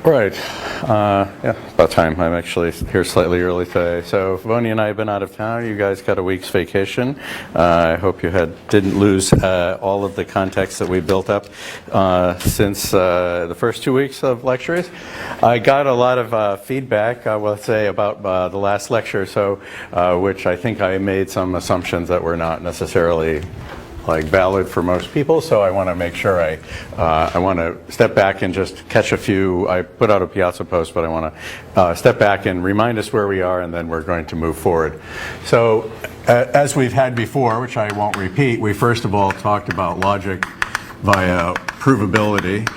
Right. Yeah, about time. I'm actually here slightly early today. So Voni and I have been out of town. You guys got a week's vacation. I hope you didn't lose all of the context that we built up since the first 2 weeks of lectures. I got a lot of feedback, let's say, about the last lecture, so which I think I made some assumptions that were not necessarily valid for most people, so I want to make sure I want to step back and just catch a few. I put out a Piazza post, but I want to step back and remind us where we are, and then we're going to move forward. So as we've had before, which I won't repeat, we first of all talked about logic via provability,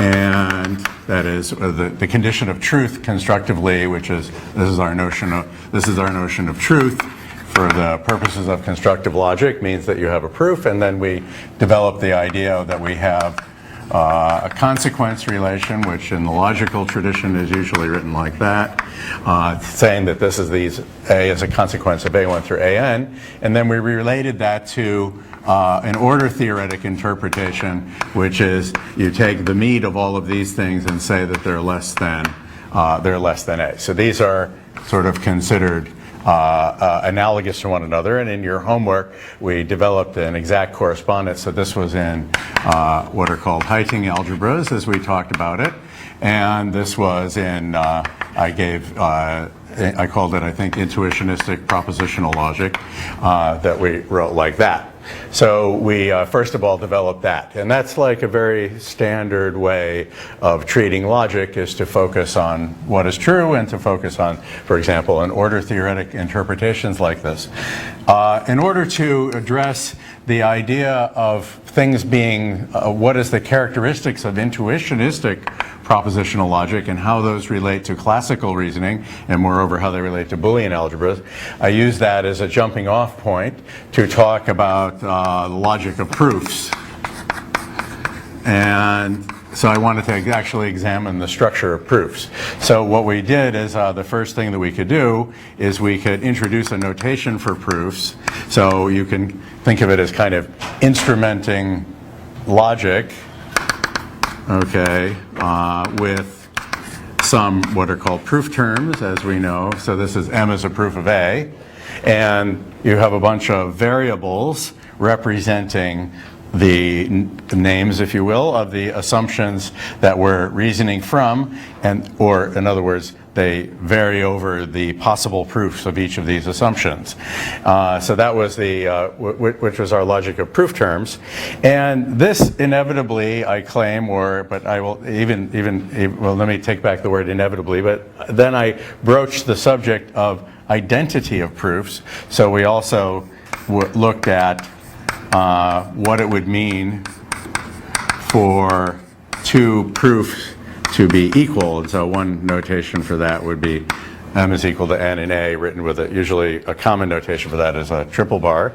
and that is the condition of truth constructively, which is this is our notion of truth. For the purposes of constructive logic, means that you have a proof, and then we develop the idea that we have a consequence relation, which in the logical tradition is usually written like that, saying that this is A is a consequence of A1 through AN, and then we related that to an order theoretic interpretation, which is you take the mean of all of these things and say that they're less than A. So these are sort of considered analogous to one another, and in your homework we developed an exact correspondence. So this was in what are called Heiting algebras, as we talked about it, and this was in I called it, I think, intuitionistic propositional logic, that we wrote like that. So we first of all developed that, and that's like a very standard way of treating logic, is to focus on what is true and to focus on, for example, an order theoretic interpretations like this. In order to address the idea of things being, what is the characteristics of intuitionistic propositional logic and how those relate to classical reasoning, and moreover how they relate to Boolean algebras, I use that as a jumping off point to talk about the logic of proofs. And so I wanted to actually examine the structure of proofs. So what we did is the first thing that we could do is we could introduce a notation for proofs. So you can think of it as kind of instrumenting logic, okay, with some what are called proof terms, as we know. So this is M is a proof of A, and you have a bunch of variables representing the names, if you will, of the assumptions that we're reasoning from, or in other words, they vary over the possible proofs of each of these assumptions. So that was which was our logic of proof terms, and this inevitably, I claim, but I will well, let me take back the word inevitably. But then I broached the subject of identity of proofs. So we also looked at what it would mean for two proofs to be equal. And so one notation for that would be M is equal to N in A, written with usually a common notation for that is a triple bar.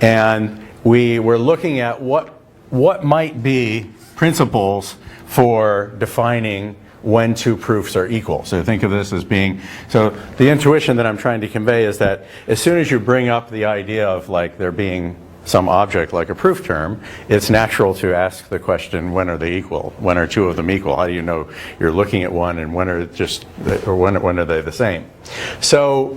And we were looking at what might be principles for defining when two proofs are equal. So think of this as being, so the intuition that I'm trying to convey is that as soon as you bring up the idea of there being some object like a proof term, it's natural to ask the question, when are they equal? When are two of them equal? How do you know you're looking at one, and when are they the same? So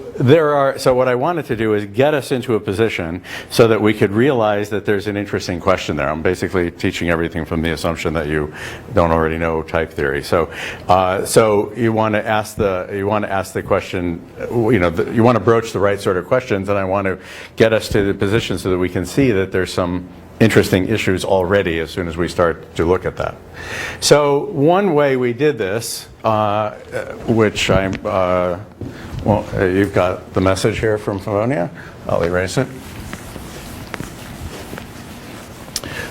what I wanted to do is get us into a position so that we could realize that there's an interesting question there. I'm basically teaching everything from the assumption that you don't already know type theory. So you want to ask the question, you want to broach the right sort of questions, and I want to get us to the position so that we can see that there's some interesting issues already as soon as we start to look at that. So one way we did this, which you've got the message here from Favonia. I'll erase it.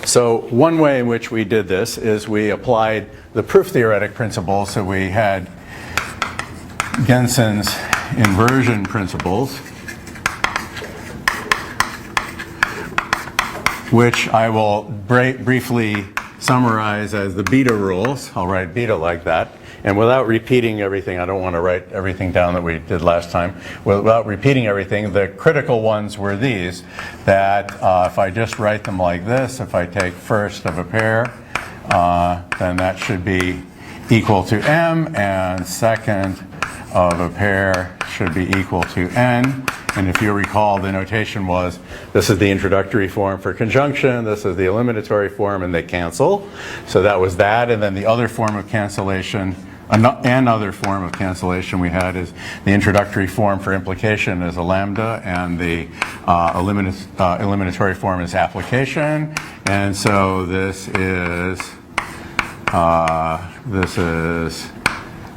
So one way in which we did this is we applied the proof theoretic principles. So we had Genson's inversion principles, which I will briefly summarize as the beta rules. I'll write beta like that. And without repeating everything, I don't want to write everything down that we did last time. Without repeating everything, the critical ones were these, that if I just write them like this, if I take first of a pair, then that should be equal to m, and second of a pair should be equal to n. And if you recall, the notation was, this is the introductory form for conjunction, this is the eliminatory form, and they cancel. So that was that. And then the other form of cancellation, another form of cancellation we had is the introductory form for implication is a lambda, and the eliminatory form is application. And so this is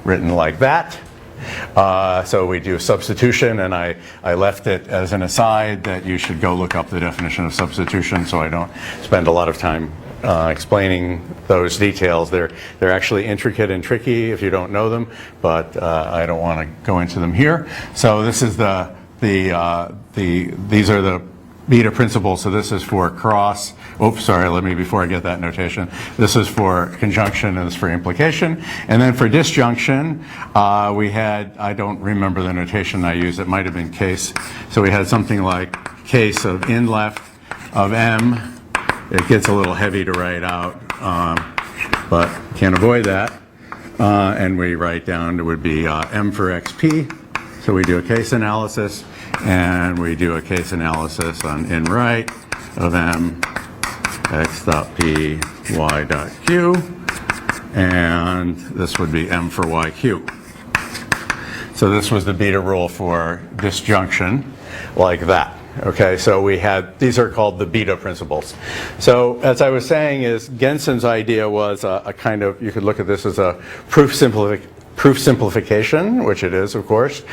written like that. So we do substitution, and I left it as an aside that you should go look up the definition of substitution, so I don't spend a lot of time explaining those details. They're actually intricate and tricky if you don't know them, but I don't want to go into them here. So this is these are the beta principles. So this is for cross. Oops, sorry. Before I get that notation, this is for conjunction and this is for implication. And then for disjunction, we had, I don't remember the notation I used. It might have been case. So we had something like case of in left of m. It gets a little heavy to write out, but can't avoid that. And we write down, it would be m for xp. So we do a case analysis, and we do a case analysis on in right of m x dot p y dot q, and this would be m for yq. So this was the beta rule for disjunction, like that. Okay, so we had, these are called the beta principles. So as I was saying, is Gensen's idea was a kind of, you could look at this as a proof simplification, which it is, of course,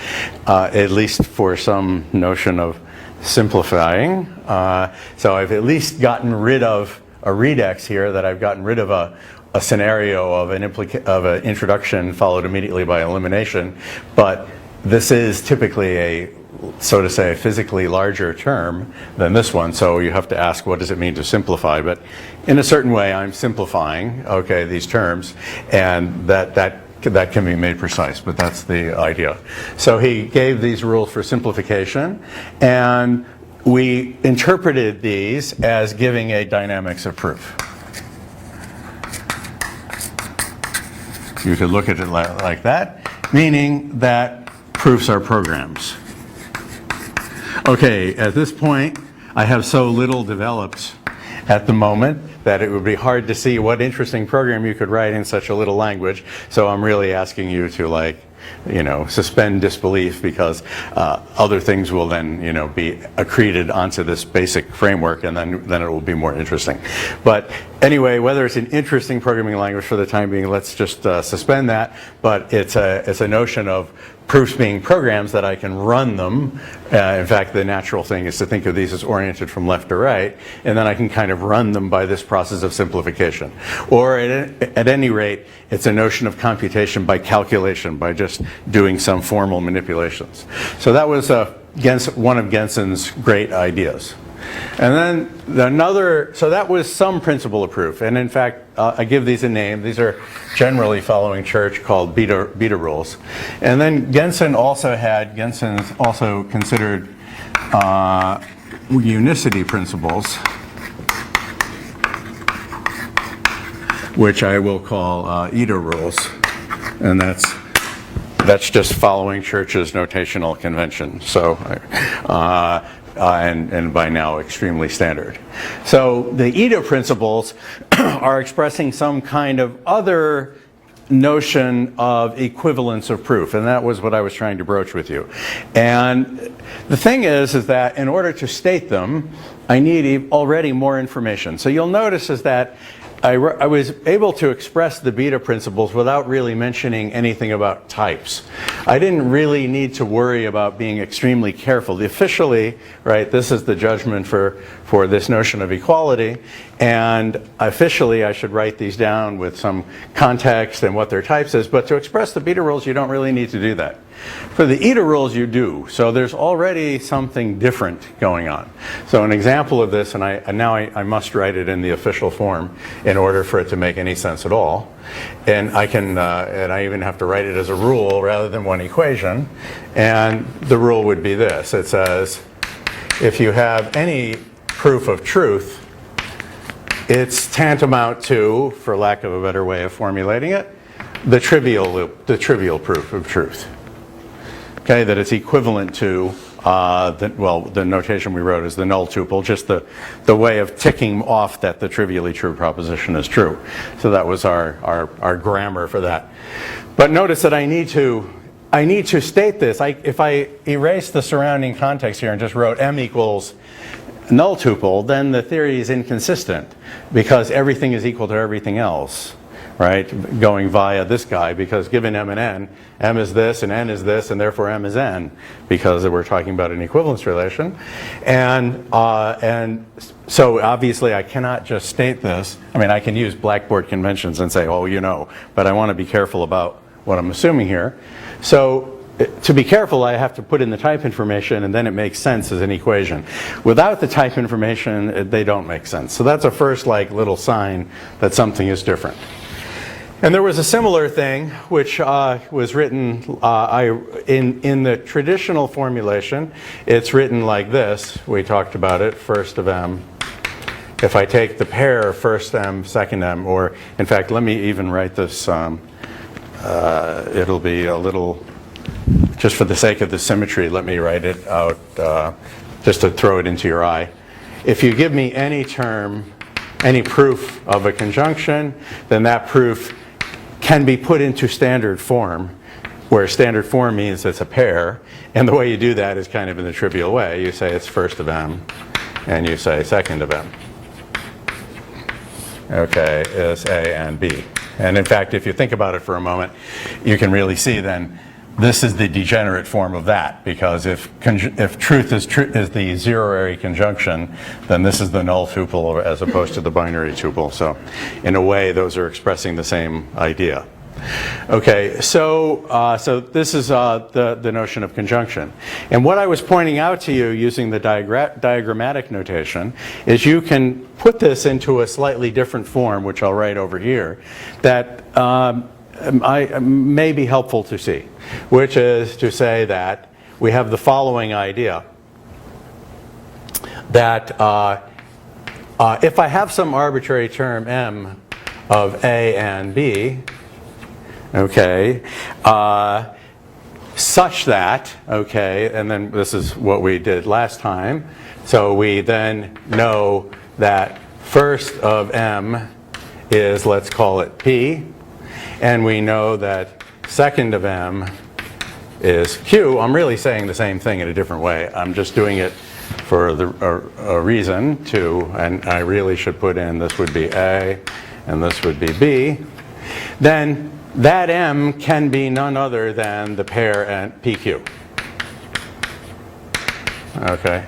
at least for some notion of simplifying. So I've at least gotten rid of a redex here, that I've gotten rid of a scenario of an introduction followed immediately by elimination. But this is typically a, so to say, a physically larger term than this one. So you have to ask, what does it mean to simplify? But in a certain way, I'm simplifying, okay, these terms, and that can be made precise, but that's the idea. So he gave these rules for simplification, and we interpreted these as giving a dynamics of proof. You could look at it like that, meaning that proofs are programs. Okay, at this point, I have so little developed at the moment that it would be hard to see what interesting program you could write in such a little language. So I'm really asking you to, suspend disbelief, because other things will then, be accreted onto this basic framework, and then it will be more interesting. But anyway, whether it's an interesting programming language for the time being, let's just suspend that. But it's a notion of proofs being programs that I can run them. In fact, the natural thing is to think of these as oriented from left to right, and then I can kind of run them by this process of simplification. Or at any rate, it's a notion of computation by calculation, by just doing some formal manipulations. So that was one of Gensen's great ideas. And then so that was some principle of proof. And in fact, I give these a name. These are generally following Church, called beta rules. And then Gensen also considered unicity principles, which I will call eta rules. And that's just following Church's notational convention. So, and by now extremely standard. So the eta principles are expressing some kind of other notion of equivalence of proof, and that was what I was trying to broach with you. And the thing is that in order to state them, I need already more information. So you'll notice is that I was able to express the beta principles without really mentioning anything about types. I didn't really need to worry about being extremely careful. Officially, right, this is the judgment for this notion of equality, and officially I should write these down with some context and what their types is, but to express the beta rules, you don't really need to do that. For the eta rules, you do. So there's already something different going on. So an example of this, and I must write it in the official form in order for it to make any sense at all. And I even have to write it as a rule rather than one equation. And the rule would be this. It says, if you have any proof of truth, it's tantamount to, for lack of a better way of formulating it, the trivial proof of truth. Okay, that it's equivalent to the notation we wrote is the null tuple, just the way of ticking off that the trivially true proposition is true. So that was our grammar for that. But notice that I need to state this. If I erase the surrounding context here and just wrote m equals null tuple, then the theory is inconsistent because everything is equal to everything else, right? Going via this guy, because given m and n, m is this and n is this, and therefore m is n, because we're talking about an equivalence relation. And so obviously I cannot just state this. I mean, I can use Blackboard conventions and say, oh, you know, but I want to be careful about what I'm assuming here. So to be careful, I have to put in the type information, and then it makes sense as an equation. Without the type information, they don't make sense. So that's a first little sign that something is different. And there was a similar thing which was written in the traditional formulation. It's written like this. We talked about it, first of m. If I take the pair first m, second m, or in fact, let me even write this. It'll be a little, just for the sake of the symmetry, let me write it out just to throw it into your eye. If you give me any term, any proof of a conjunction, then that proof can be put into standard form, where standard form means it's a pair. And the way you do that is kind of in the trivial way. You say it's first of m, and you say second of m. Okay, is A and B. And in fact, if you think about it for a moment, you can really see then this is the degenerate form of that, because if truth is the zero-ary conjunction, then this is the null tuple as opposed to the binary tuple. So in a way, those are expressing the same idea. Okay, so this is the notion of conjunction. And what I was pointing out to you using the diagrammatic notation is you can put this into a slightly different form, which I'll write over here, that may be helpful to see, which is to say that we have the following idea, that if I have some arbitrary term m of A and B, okay, such that, okay, and then this is what we did last time, so we then know that first of m is, let's call it P, and we know that second of m is Q. I'm really saying the same thing in a different way. I'm just doing it for a reason too, and I really should put in this would be A and this would be B. Then that m can be none other than the pair and PQ. Okay.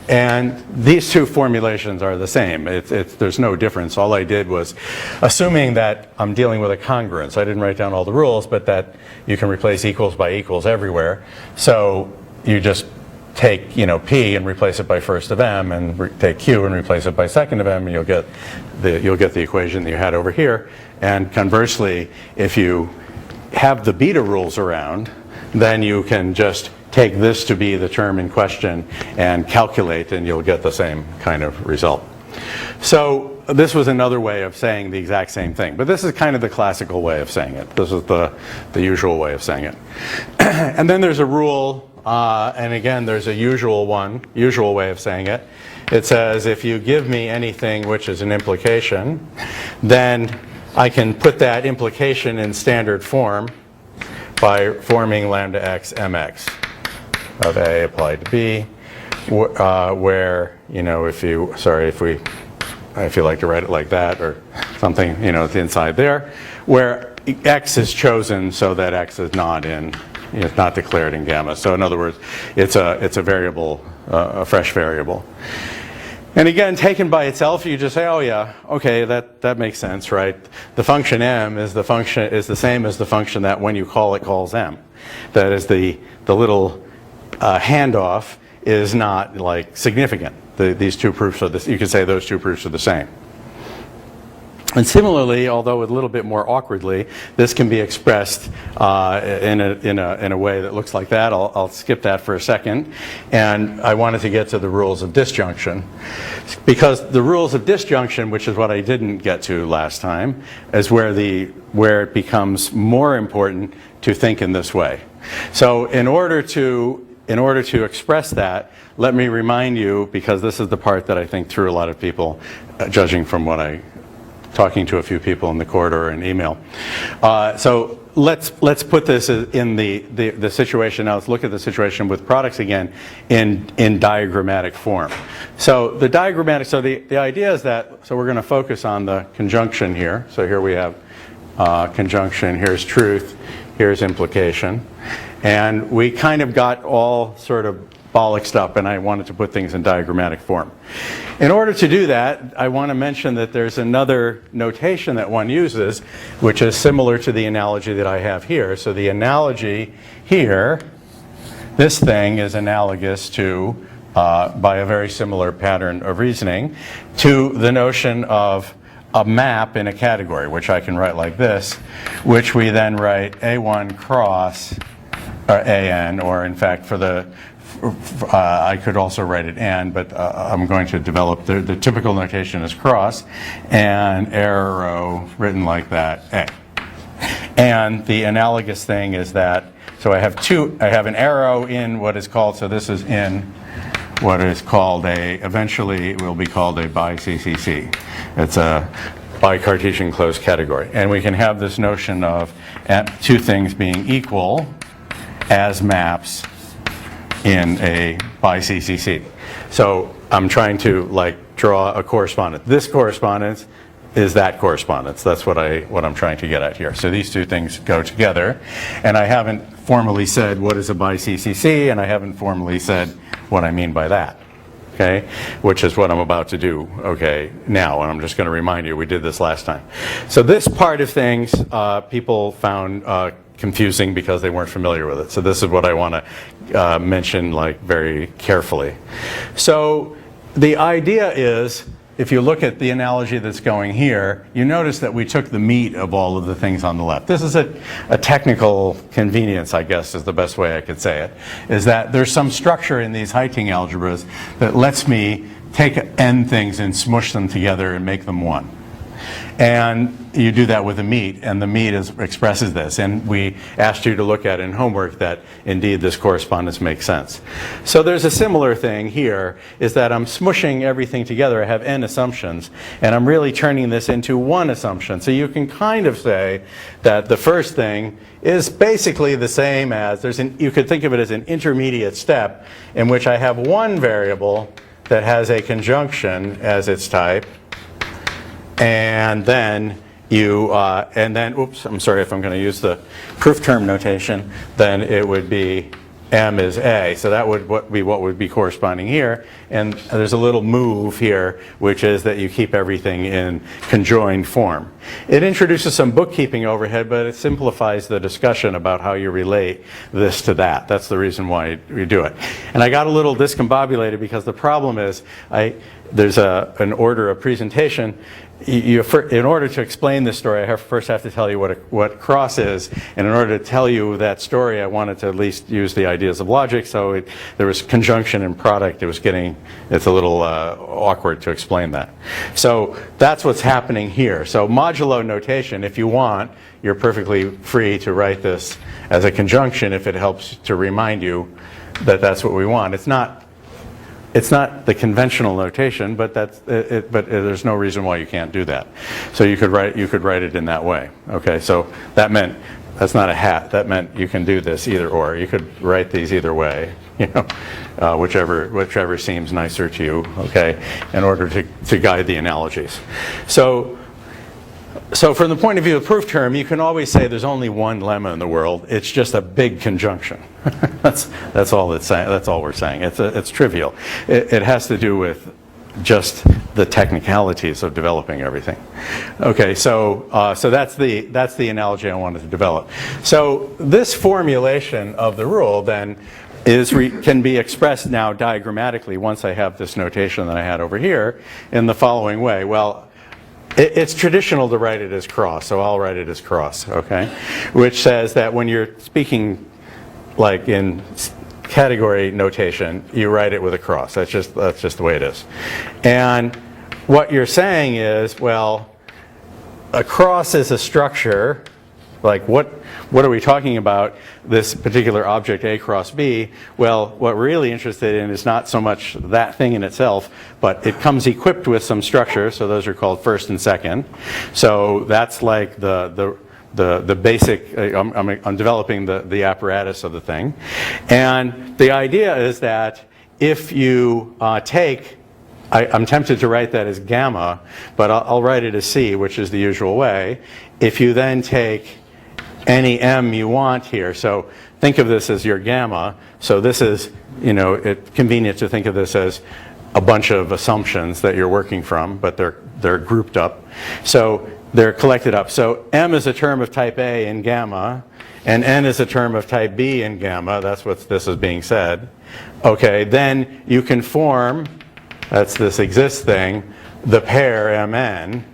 And these two formulations are the same. There's no difference. All I did was, assuming that I'm dealing with a congruence, I didn't write down all the rules, but that you can replace equals by equals everywhere. So you just take, P and replace it by first of m, and take Q and replace it by second of m, and you'll get the equation that you had over here. And conversely, if you have the beta rules around, then you can just take this to be the term in question and calculate, and you'll get the same kind of result. So this was another way of saying the exact same thing, but this is kind of the classical way of saying it. This is the usual way of saying it. And then there's a rule, and again there's a usual way of saying it. It says if you give me anything which is an implication, then I can put that implication in standard form by forming lambda x mx of A applied to B, where, if you like to write it like that or something, it's inside there, where x is chosen so that x is not declared in gamma. So in other words, it's a variable, a fresh variable. And again, taken by itself, you just say, oh yeah, okay, that makes sense, right? The function m is the same as the function that when you call it calls m. That is the little handoff is not significant. These two proofs are you could say those two proofs are the same. And similarly, although a little bit more awkwardly, this can be expressed in a way that looks like that. I'll skip that for a second. And I wanted to get to the rules of disjunction. Because the rules of disjunction, which is what I didn't get to last time, is where it becomes more important to think in this way. So in order to express that, let me remind you, because this is the part that I think threw a lot of people, judging from talking to a few people in the corridor and email. So let's put this in the situation. Now let's look at the situation with products again in diagrammatic form. So the idea is that, so we're going to focus on the conjunction here. So here we have conjunction, here's truth, here's implication. And we kind of got all sort of bollocksed up, and I wanted to put things in diagrammatic form. In order to do that, I want to mention that there's another notation that one uses, which is similar to the analogy that I have here. So the analogy here, this thing is analogous to, by a very similar pattern of reasoning, to the notion of a map in a category, which I can write like this, which we then write A1 cross, or AN, or in fact I could also write it and, but I'm going to develop the typical notation is cross and arrow written like that, A. And the analogous thing is that, so I have an arrow in what is called, so this is in what is called eventually it will be called a bi-CCC. It's a bi-Cartesian closed category. And we can have this notion of two things being equal as maps in a bi-CCC. So I'm trying to draw a correspondence. This correspondence is that correspondence. That's what I'm trying to get at here. So these two things go together. And I haven't formally said what is a bi-CCC, and I haven't formally said what I mean by that. Okay, which is what I'm about to do, okay, now, and I'm just going to remind you, we did this last time. So this part of things, people found confusing because they weren't familiar with it. So this is what I want to mention very carefully. So the idea is, if you look at the analogy that's going here, you notice that we took the meat of all of the things on the left. This is a technical convenience, I guess is the best way I could say it, is that there's some structure in these Heyting algebras that lets me take n things and smush them together and make them one. And you do that with the meat, and the meat expresses this. And we asked you to look at in homework that indeed this correspondence makes sense. So there's a similar thing here, is that I'm smushing everything together. I have n assumptions, and I'm really turning this into one assumption. So you can kind of say that the first thing is basically the same as, you could think of it as an intermediate step in which I have one variable that has a conjunction as its type, and then oops, I'm sorry if I'm going to use the proof term notation, then it would be M is A. So that would be what would be corresponding here. And there's a little move here, which is that you keep everything in conjoined form. It introduces some bookkeeping overhead, but it simplifies the discussion about how you relate this to that. That's the reason why we do it. And I got a little discombobulated because the problem is there's an order of presentation. In order to explain this story, I first have to tell you what cross is. And in order to tell you that story, I wanted to at least use the ideas of logic. So there was conjunction and product. It's a little awkward to explain that. So that's what's happening here. So modulo notation, if you want, you're perfectly free to write this as a conjunction if it helps to remind you that that's what we want. It's not the conventional notation, but there's no reason why you can't do that. So you could write it in that way. Okay, so that's not a hat. That meant you can do this either or. You could write these either way, whichever seems nicer to you. Okay, in order to guide the analogies. So from the point of view of proof term, you can always say there's only one lemma in the world. It's just a big conjunction. That's all it's saying. That's all we're saying. It's trivial. It has to do with just the technicalities of developing everything. Okay, so that's the analogy I wanted to develop. So this formulation of the rule then can be expressed now diagrammatically once I have this notation that I had over here in the following way. Well, It's traditional to write it as cross, so I'll write it as cross, okay? Which says that when you're speaking like in category notation, you write it with a cross. That's just the way it is. And what you're saying is, well, a cross is a structure. Like what are we talking about, this particular object A cross B? Well, what we're really interested in is not so much that thing in itself, but it comes equipped with some structure, so those are called first and second. So that's like the basic, I'm developing the apparatus of the thing. And the idea is that if you take, I'm tempted to write that as gamma, but I'll write it as C, which is the usual way. If you then take any m you want here, so think of this as your gamma. So this is, it's convenient to think of this as a bunch of assumptions that you're working from, but they're grouped up. So they're collected up. So m is a term of type A in gamma, and n is a term of type B in gamma. That's what this is being said. Okay, then you can form, that's this exists thing, the pair mn,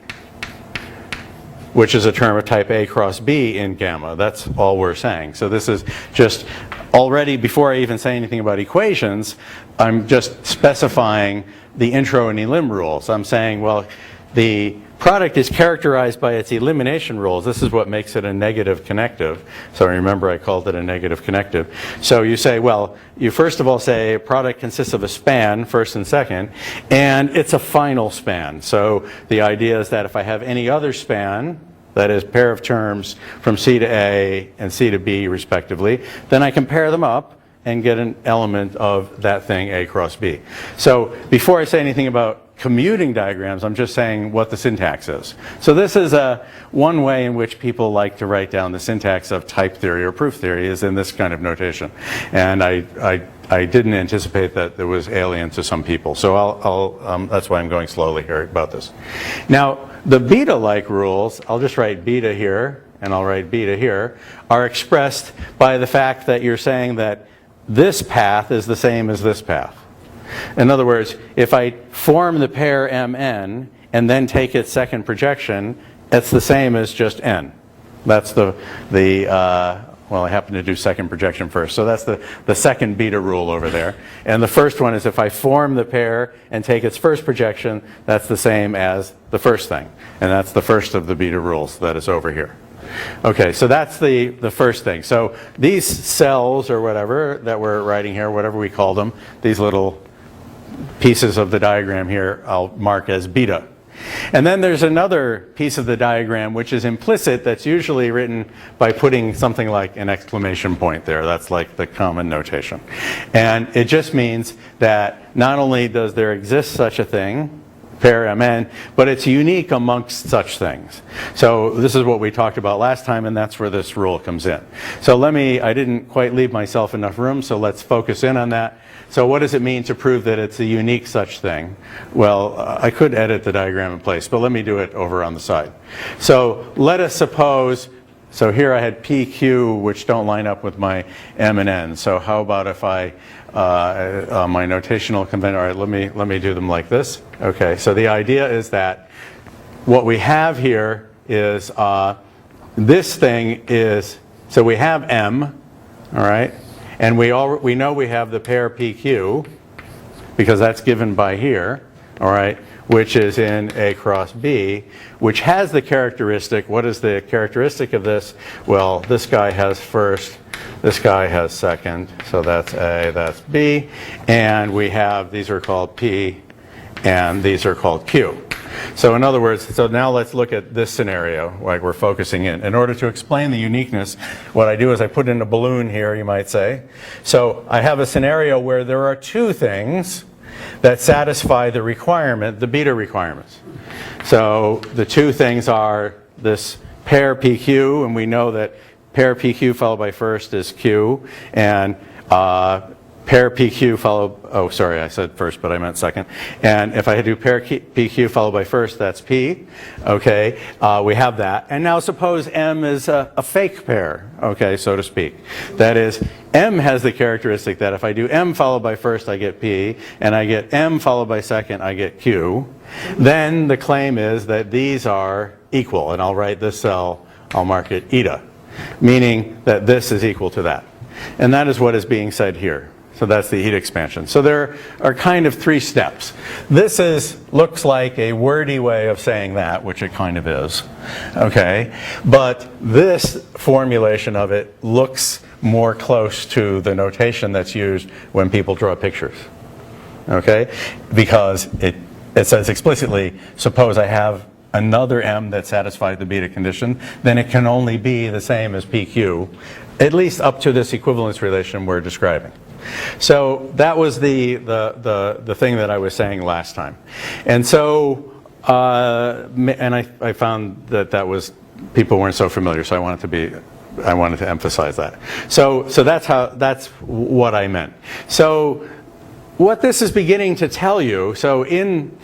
which is a term of type A cross B in gamma. That's all we're saying. So this is just already, before I even say anything about equations, I'm just specifying the intro and elim rules. I'm saying, well, the product is characterized by its elimination rules. This is what makes it a negative connective. So remember, I called it a negative connective. So you say, well, you first of all say a product consists of a span, first and second, and it's a final span. So the idea is that if I have any other span, that is pair of terms from C to A and C to B respectively, then I can pair them up and get an element of that thing A cross B. So before I say anything about commuting diagrams, I'm just saying what the syntax is. So this is one way in which people like to write down the syntax of type theory or proof theory, is in this kind of notation. And I didn't anticipate that it was alien to some people. So that's why I'm going slowly here about this. Now, the beta-like rules, I'll just write beta here, and I'll write beta here, are expressed by the fact that you're saying that this path is the same as this path. In other words, if I form the pair mn and then take its second projection, it's the same as just n. That's well, I happen to do second projection first. So that's the second beta rule over there. And the first one is if I form the pair and take its first projection, that's the same as the first thing. And that's the first of the beta rules that is over here. Okay, so that's the first thing. So these cells or whatever that we're writing here, whatever we call them, these little pieces of the diagram here, I'll mark as beta. And then there's another piece of the diagram which is implicit, that's usually written by putting something like an exclamation point there. That's like the common notation. And it just means that not only does there exist such a thing, pair mn, but it's unique amongst such things. So this is what we talked about last time, and that's where this rule comes in. So I didn't quite leave myself enough room, so let's focus in on that. So what does it mean to prove that it's a unique such thing? Well, I could edit the diagram in place, but let me do it over on the side. So let us suppose, so here I had P, Q, which don't line up with my M and N. So how about if my notational convention, all right, let me do them like this. Okay, so the idea is that what we have here is this thing is, so we have M, all right? And we know we have the pair PQ, because that's given by here, all right, which is in A cross B, which has the characteristic. What is the characteristic of this? Well, this guy has first, this guy has second, so that's A, that's B, and we have, these are called P, and these are called Q. So in other words, so now let's look at this scenario, like we're focusing in. In order to explain the uniqueness, what I do is I put in a balloon here, you might say. So I have a scenario where there are two things that satisfy the requirement, the beta requirements. So the two things are this pair PQ, and we know that pair PQ followed by first is Q, and pair PQ followed, oh sorry, I said first, but I meant second. And if I do pair PQ followed by first, that's P. Okay, we have that. And now suppose M is a fake pair, okay, so to speak. That is, M has the characteristic that if I do M followed by first, I get P, and I get M followed by second, I get Q. then the claim is that these are equal. And I'll write this cell, I'll mark it eta, meaning that this is equal to that. And that is what is being said here. So that's the heat expansion. So there are kind of 3 steps. This looks like a wordy way of saying that, which it kind of is. Okay? But this formulation of it looks more close to the notation that's used when people draw pictures. Okay? Because it says explicitly, suppose I have another M that satisfies the beta condition, then it can only be the same as PQ, at least up to this equivalence relation we're describing. So that was the thing that I was saying last time. And so, and I found that was, people weren't so familiar, so I wanted to emphasize that. So that's what I meant. So what this is beginning to tell you, so in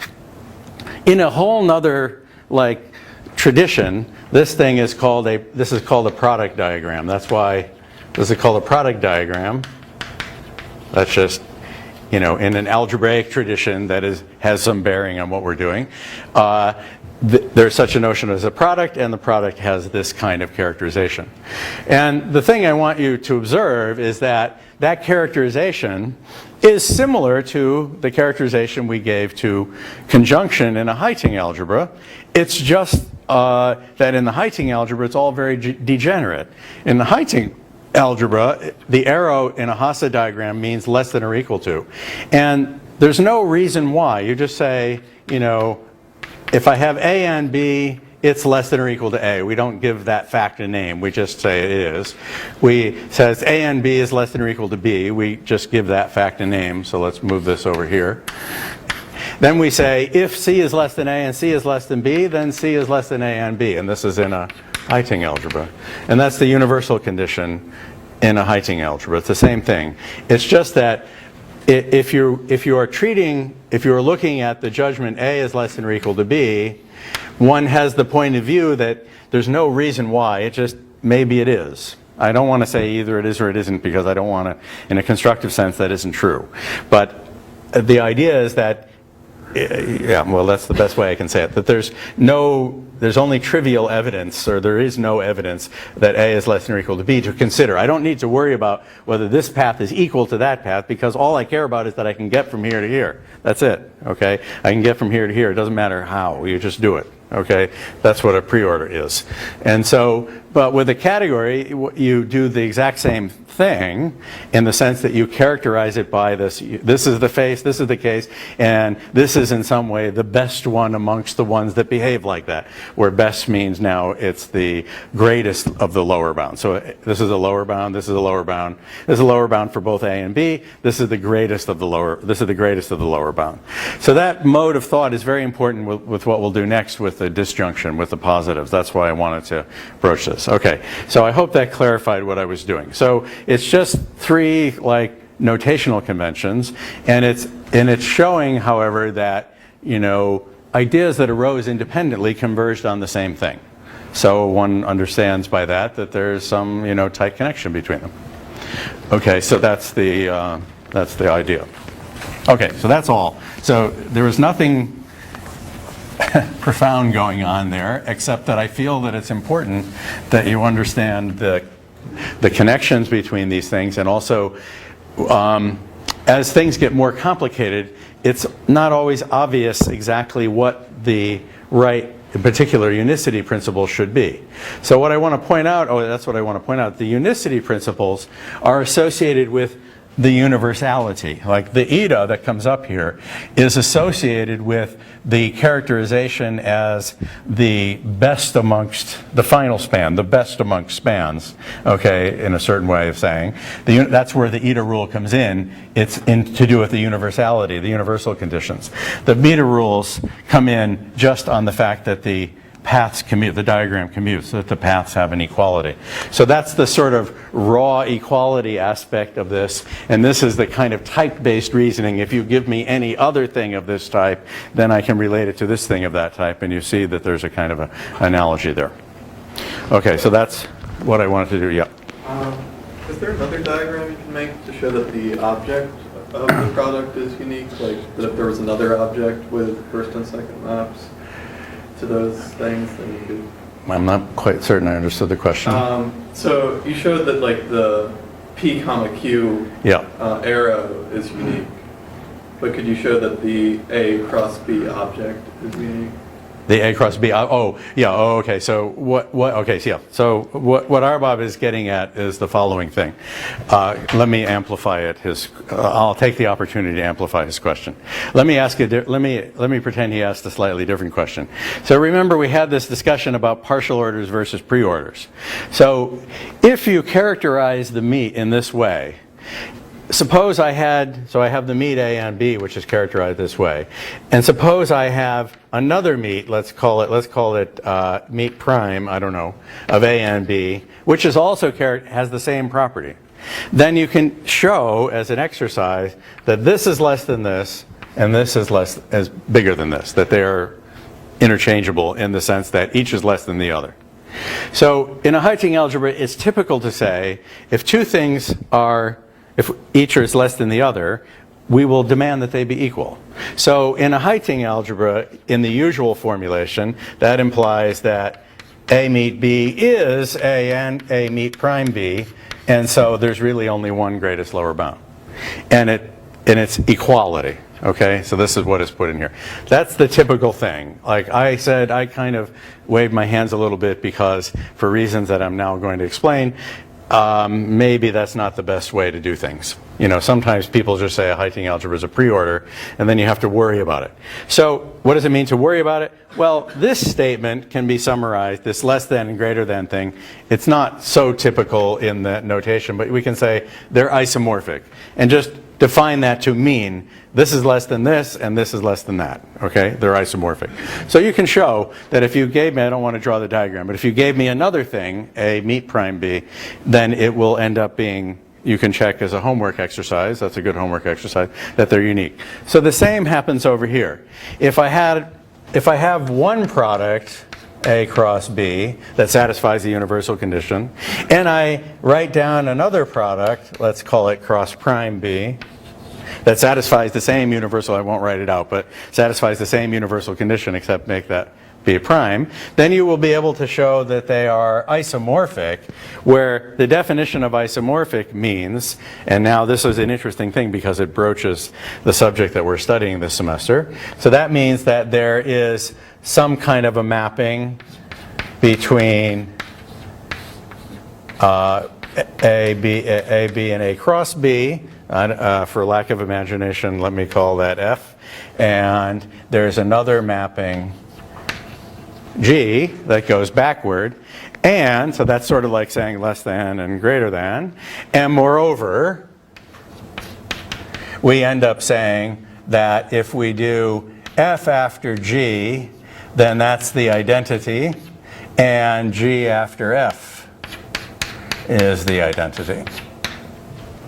a whole nother tradition, this is called a product diagram. That's why this is called a product diagram. That's just, in an algebraic tradition that has some bearing on what we're doing. There's such a notion as a product, and the product has this kind of characterization. And the thing I want you to observe is that characterization is similar to the characterization we gave to conjunction in a HoTT algebra. It's just that in the HoTT algebra, it's all very degenerate. In the HoTT algebra, the arrow in a Hasse diagram means less than or equal to. And there's no reason why. You just say, if I have A and B, it's less than or equal to A. We don't give that fact a name. We just say it is. Says A and B is less than or equal to B. We just give that fact a name. So let's move this over here. Then we say if C is less than A and C is less than B, then C is less than A and B. And this is in a HoTT algebra. And that's the universal condition in a HoTT algebra. It's the same thing. It's just that if you are looking at the judgment A is less than or equal to B, one has the point of view that there's no reason why. It just, maybe it is. I don't want to say either it is or it isn't, because I don't want to, in a constructive sense, that isn't true. But the idea is that, well, that's the best way I can say it, that there's only trivial evidence, or there is no evidence that A is less than or equal to B to consider. I don't need to worry about whether this path is equal to that path, because all I care about is that I can get from here to here. That's it, okay? I can get from here to here. It doesn't matter how. You just do it, okay? That's what a preorder is. And so, but with a category, you do the exact same thing in the sense that you characterize it by this. This is the face, this is the case, and this is in some way the best one amongst the ones that behave like that, where best means now it's the greatest of the lower bound. So this is a lower bound, this is a lower bound, this is a lower bound for both A and B, this is the greatest of the lower bound. So that mode of thought is very important with what we'll do next with the disjunction, with the positives. That's why I wanted to approach this. Okay, so I hope that clarified what I was doing. So it's just 3 notational conventions, and it's showing, however, that ideas that arose independently converged on the same thing. So one understands by that there's some tight connection between them. Okay, so that's the idea. Okay, so that's all. So there was nothing profound going on there, except that I feel that it's important that you understand the connections between these things, and also as things get more complicated, it's not always obvious exactly what the right particular unicity principle should be. So what I want to point out, that's what I want to point out, the unicity principles are associated with the universality. Like the eta that comes up here is associated with the characterization as the best amongst the final span, the best amongst spans, okay, in a certain way of saying. That's where the eta rule comes in. It's to do with the universality, the universal conditions. The beta rules come in just on the fact that the paths commute, the diagram commutes, so that the paths have an equality. So that's the sort of raw equality aspect of this, and this is the kind of type-based reasoning. If you give me any other thing of this type, then I can relate it to this thing of that type, and you see that there's a kind of an analogy there. Okay, so that's what I wanted to do, yeah. Is there another diagram you can make to show that the object of the product is unique? Like, that if there was another object with first and second maps to those things, then you could... I'm not quite certain I understood the question. So you showed that like the P comma Q arrow is unique, but could you show that the A cross B object is unique? The A cross B. Okay. So So what Arbab is getting at is the following thing. Let me amplify it. I'll take the opportunity to amplify his question. Let me pretend he asked a slightly different question. So remember, we had this discussion about partial orders versus pre-orders. So if you characterize the meat in this way, suppose I have the meat A and B, which is characterized this way, and suppose I have another meat, let's call it meat prime, I don't know, of A and B, which is also has the same property. Then you can show as an exercise that this is less than this, and this is bigger than this, that they are interchangeable in the sense that each is less than the other. So in a Heyting algebra, it's typical to say if two things if each is less than the other, we will demand that they be equal. So in a Heyting algebra, in the usual formulation, that implies that A meet B is A and A meet prime B, and so there's really only one greatest lower bound. And it's equality. Okay, so this is what is put in here. That's the typical thing. Like I said, I kind of waved my hands a little bit because for reasons that I'm now going to explain, maybe that's not the best way to do things. You know, sometimes people just say a Heyting algebra is a pre-order, and then you have to worry about it. So what does it mean to worry about it? Well, this statement can be summarized, this less than and greater than thing. It's not so typical in the notation, but we can say they're isomorphic. And just define that to mean this is less than this and this is less than that. Okay, they're isomorphic. So you can show that if you gave me, I don't want to draw the diagram, but if you gave me another thing, A meet prime B, then it will end up being, you can check as a homework exercise, that's a good homework exercise, that they're unique. So the same happens over here. If I have one product, A cross B, that satisfies the universal condition, and I write down another product, let's call it cross prime B, that satisfies the same universal, I won't write it out, but satisfies the same universal condition except make that be a prime, then you will be able to show that they are isomorphic, where the definition of isomorphic means, and now this is an interesting thing because it broaches the subject that we're studying this semester, so that means that there is some kind of a mapping between A, B, and A cross B. For lack of imagination, let me call that F. And there's another mapping G that goes backward. And so that's sort of like saying less than and greater than. And moreover, we end up saying that if we do F after G, then that's the identity, and G after F is the identity.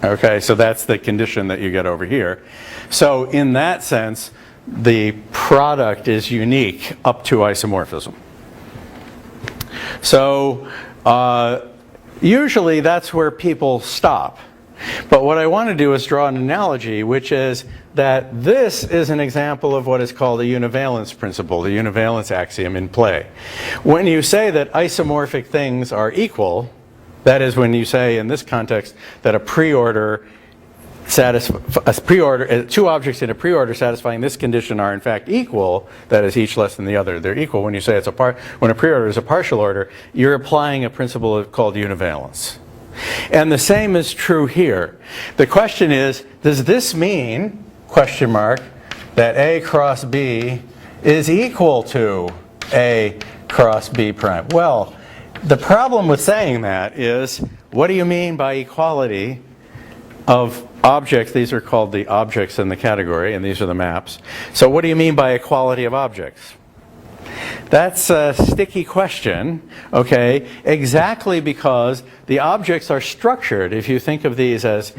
Okay, so that's the condition that you get over here. So in that sense, the product is unique up to isomorphism. So usually that's where people stop. But what I want to do is draw an analogy, which is that this is an example of what is called the univalence principle, the univalence axiom in play. When you say that isomorphic things are equal, that is when you say in this context that two objects in a pre-order satisfying this condition are in fact equal, that is each less than the other, they're equal. When you say when a pre-order is a partial order, you're applying a principle called univalence. And the same is true here. The question is, does this mean, question mark, that A cross B is equal to A cross B prime? Well, the problem with saying that is, what do you mean by equality of objects? These are called the objects in the category, and these are the maps. So what do you mean by equality of objects? That's a sticky question, okay, exactly because the objects are structured. If you think of these as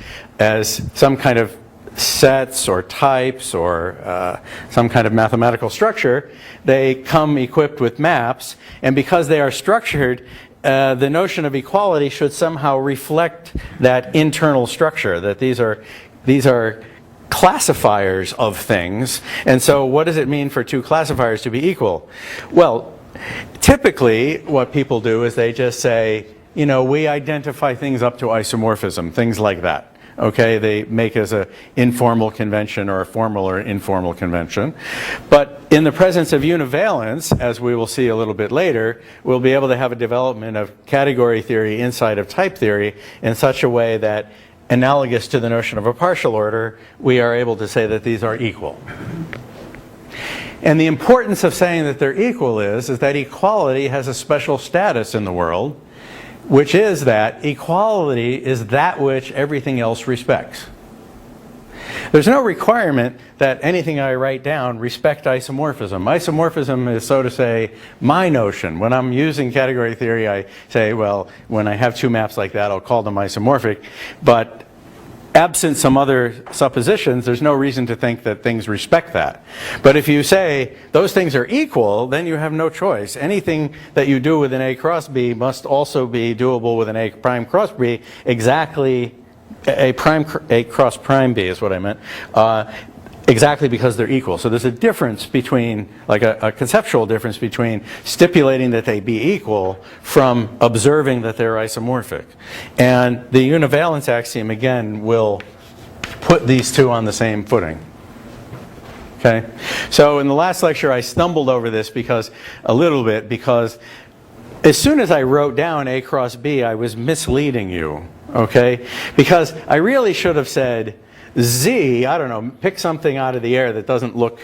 some kind of sets or types or some kind of mathematical structure, they come equipped with maps, and because they are structured, the notion of equality should somehow reflect that internal structure, that these are classifiers of things. And so what does it mean for two classifiers to be equal? Well, typically what people do is they just say, you know, we identify things up to isomorphism, things like that. Okay, they make as an informal convention or a formal or informal convention. But in the presence of univalence, as we will see a little bit later, we'll be able to have a development of category theory inside of type theory in such a way that, analogous to the notion of a partial order, we are able to say that these are equal. And the importance of saying that they're equal is that equality has a special status in the world, which is that equality is that which everything else respects. There's no requirement that anything I write down respect isomorphism. Isomorphism is, so to say, my notion. When I'm using category theory, I say, well, when I have two maps like that, I'll call them isomorphic. But absent some other suppositions, there's no reason to think that things respect that. But if you say those things are equal, then you have no choice. Anything that you do with an A cross B must also be doable with an A prime cross B, exactly, A cross prime B is what I meant, exactly because they're equal. So there's a difference between, like a conceptual difference between stipulating that they be equal from observing that they're isomorphic. And the univalence axiom, again, will put these two on the same footing. Okay? So in the last lecture, I stumbled over this because as soon as I wrote down A cross B, I was misleading you. Okay? Because I really should have said, Z, I don't know, pick something out of the air that doesn't look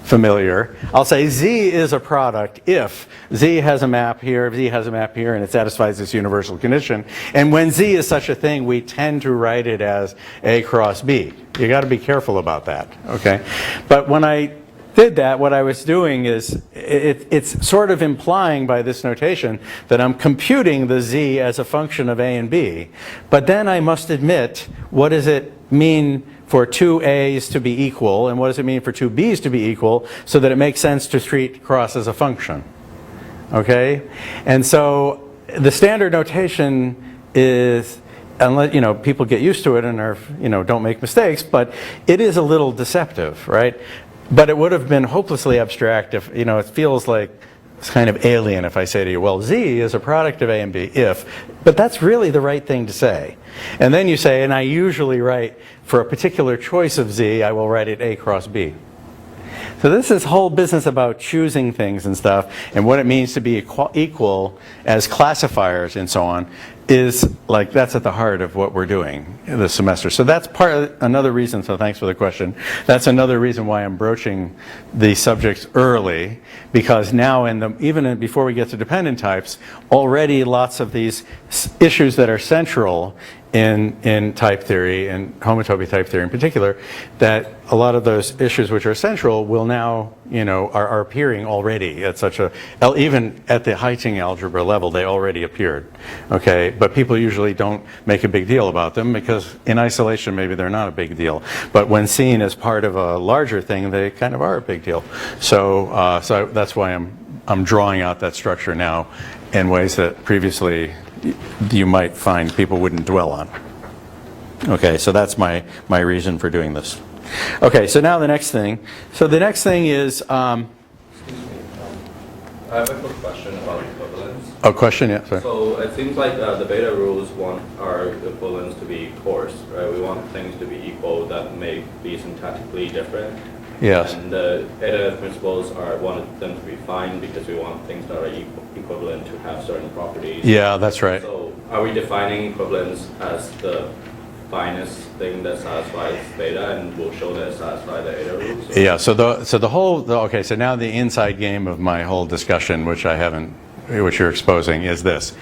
familiar. I'll say Z is a product if Z has a map here, Z has a map here, and it satisfies this universal condition. And when Z is such a thing, we tend to write it as A cross B. You got to be careful about that, okay? But when I did that, what I was doing is, it's sort of implying by this notation that I'm computing the Z as a function of A and B. But then I must admit, what does it mean for two A's to be equal, and what does it mean for two B's to be equal, so that it makes sense to treat cross as a function? Okay? And so the standard notation is, unless, you know, people get used to it and are, you know, don't make mistakes, but it is a little deceptive, right? But it would have been hopelessly abstract if, you know, it feels like it's kind of alien if I say to you, well, Z is a product of A and B if, but that's really the right thing to say. And then you say, and I usually write, for a particular choice of Z, I will write it A cross B. So this is whole business about choosing things and stuff, and what it means to be equal as classifiers and so on, is like, that's at the heart of what we're doing this semester. So that's another reason, so thanks for the question, that's another reason why I'm broaching the subjects early, because now even before we get to dependent types, already lots of these issues that are central in type theory, and homotopy type theory in particular, that a lot of those issues which are central will now, you know, are appearing already at such a, even at the Heyting algebra level, they already appeared. Okay, but people usually don't make a big deal about them because in isolation maybe they're not a big deal. But when seen as part of a larger thing, they kind of are a big deal. So, so that's why I'm drawing out that structure now in ways that previously you might find people wouldn't dwell on. Okay, so that's my reason for doing this. Okay, so now the next thing. So the next thing is... I have a quick question about equivalence. Oh, question, yeah, sorry. So it seems like the beta rules want our equivalence to be coarse, right? We want things to be equal that may be syntactically different. Yes. And the beta principles want them to be fine because we want things that are equivalent to have certain properties. Yeah, that's right. So are we defining equivalence as the finest thing that satisfies beta, and we'll show that it satisfies the beta rules? Or? Yeah, okay, so now the inside game of my whole discussion, which you're exposing, is this.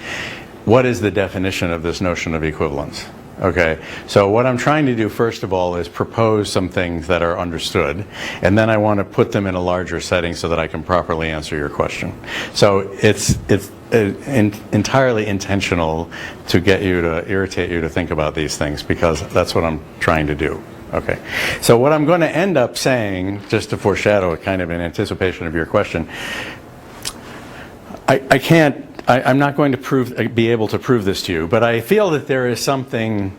What is the definition of this notion of equivalence? Okay, so what I'm trying to do first of all is propose some things that are understood, and then I want to put them in a larger setting so that I can properly answer your question. So it's entirely intentional to get you to irritate you to think about these things, because that's what I'm trying to do. Okay, so what I'm going to end up saying, just to foreshadow it kind of in anticipation of your question, I'm not going to be able to prove this to you, but I feel that there is something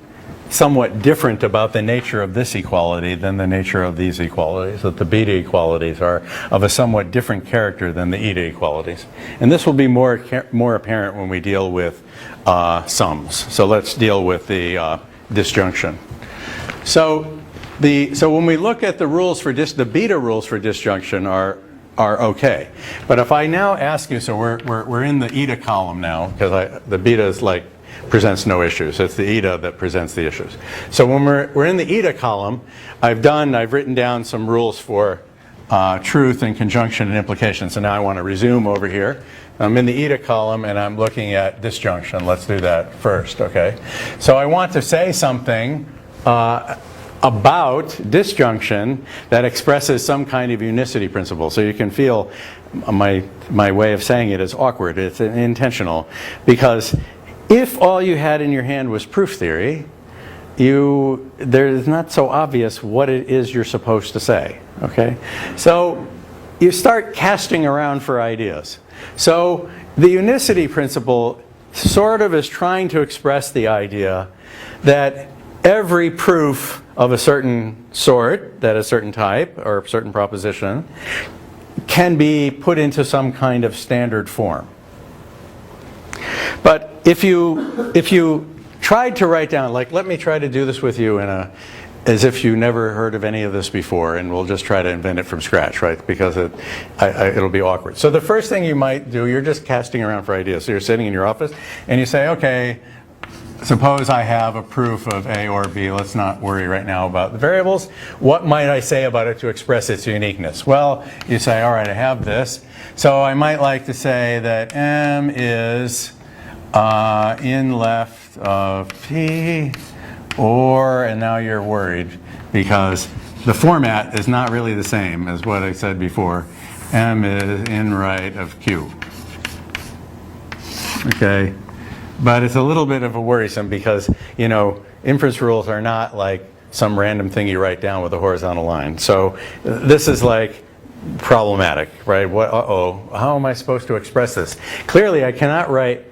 somewhat different about the nature of this equality than the nature of these equalities, that the beta equalities are of a somewhat different character than the eta equalities. And this will be more apparent when we deal with sums. So let's deal with the disjunction. So when we look at the rules for the beta rules for disjunction are okay. But if I now ask you, so we're in the eta column now, because the beta is like presents no issues. It's the eta that presents the issues. So when we're in the eta column, I've written down some rules for truth and conjunction and implication. So now I want to resume over here. I'm in the eta column and I'm looking at disjunction. Let's do that first, okay? So I want to say something about disjunction that expresses some kind of unicity principle. So you can feel my way of saying it is awkward. It's intentional, because if all you had in your hand was proof theory, there's not so obvious what it is you're supposed to say, okay? So you start casting around for ideas. So the unicity principle sort of is trying to express the idea that every proof of a certain sort, that a certain type or a certain proposition, can be put into some kind of standard form. But if you tried to write down, like, let me try to do this with you as if you never heard of any of this before, and we'll just try to invent it from scratch, right? Because it'll be awkward. So the first thing you might do, you're just casting around for ideas. So you're sitting in your office and you say, okay, suppose I have a proof of A or B. Let's not worry right now about the variables. What might I say about it to express its uniqueness? Well, you say, all right, I have this. So I might like to say that M is in left of P, and now you're worried because the format is not really the same as what I said before. M is in right of Q. Okay? But it's a little bit of a worrisome because, inference rules are not like some random thing you write down with a horizontal line. So this is like problematic, right? How am I supposed to express this? Clearly, I cannot write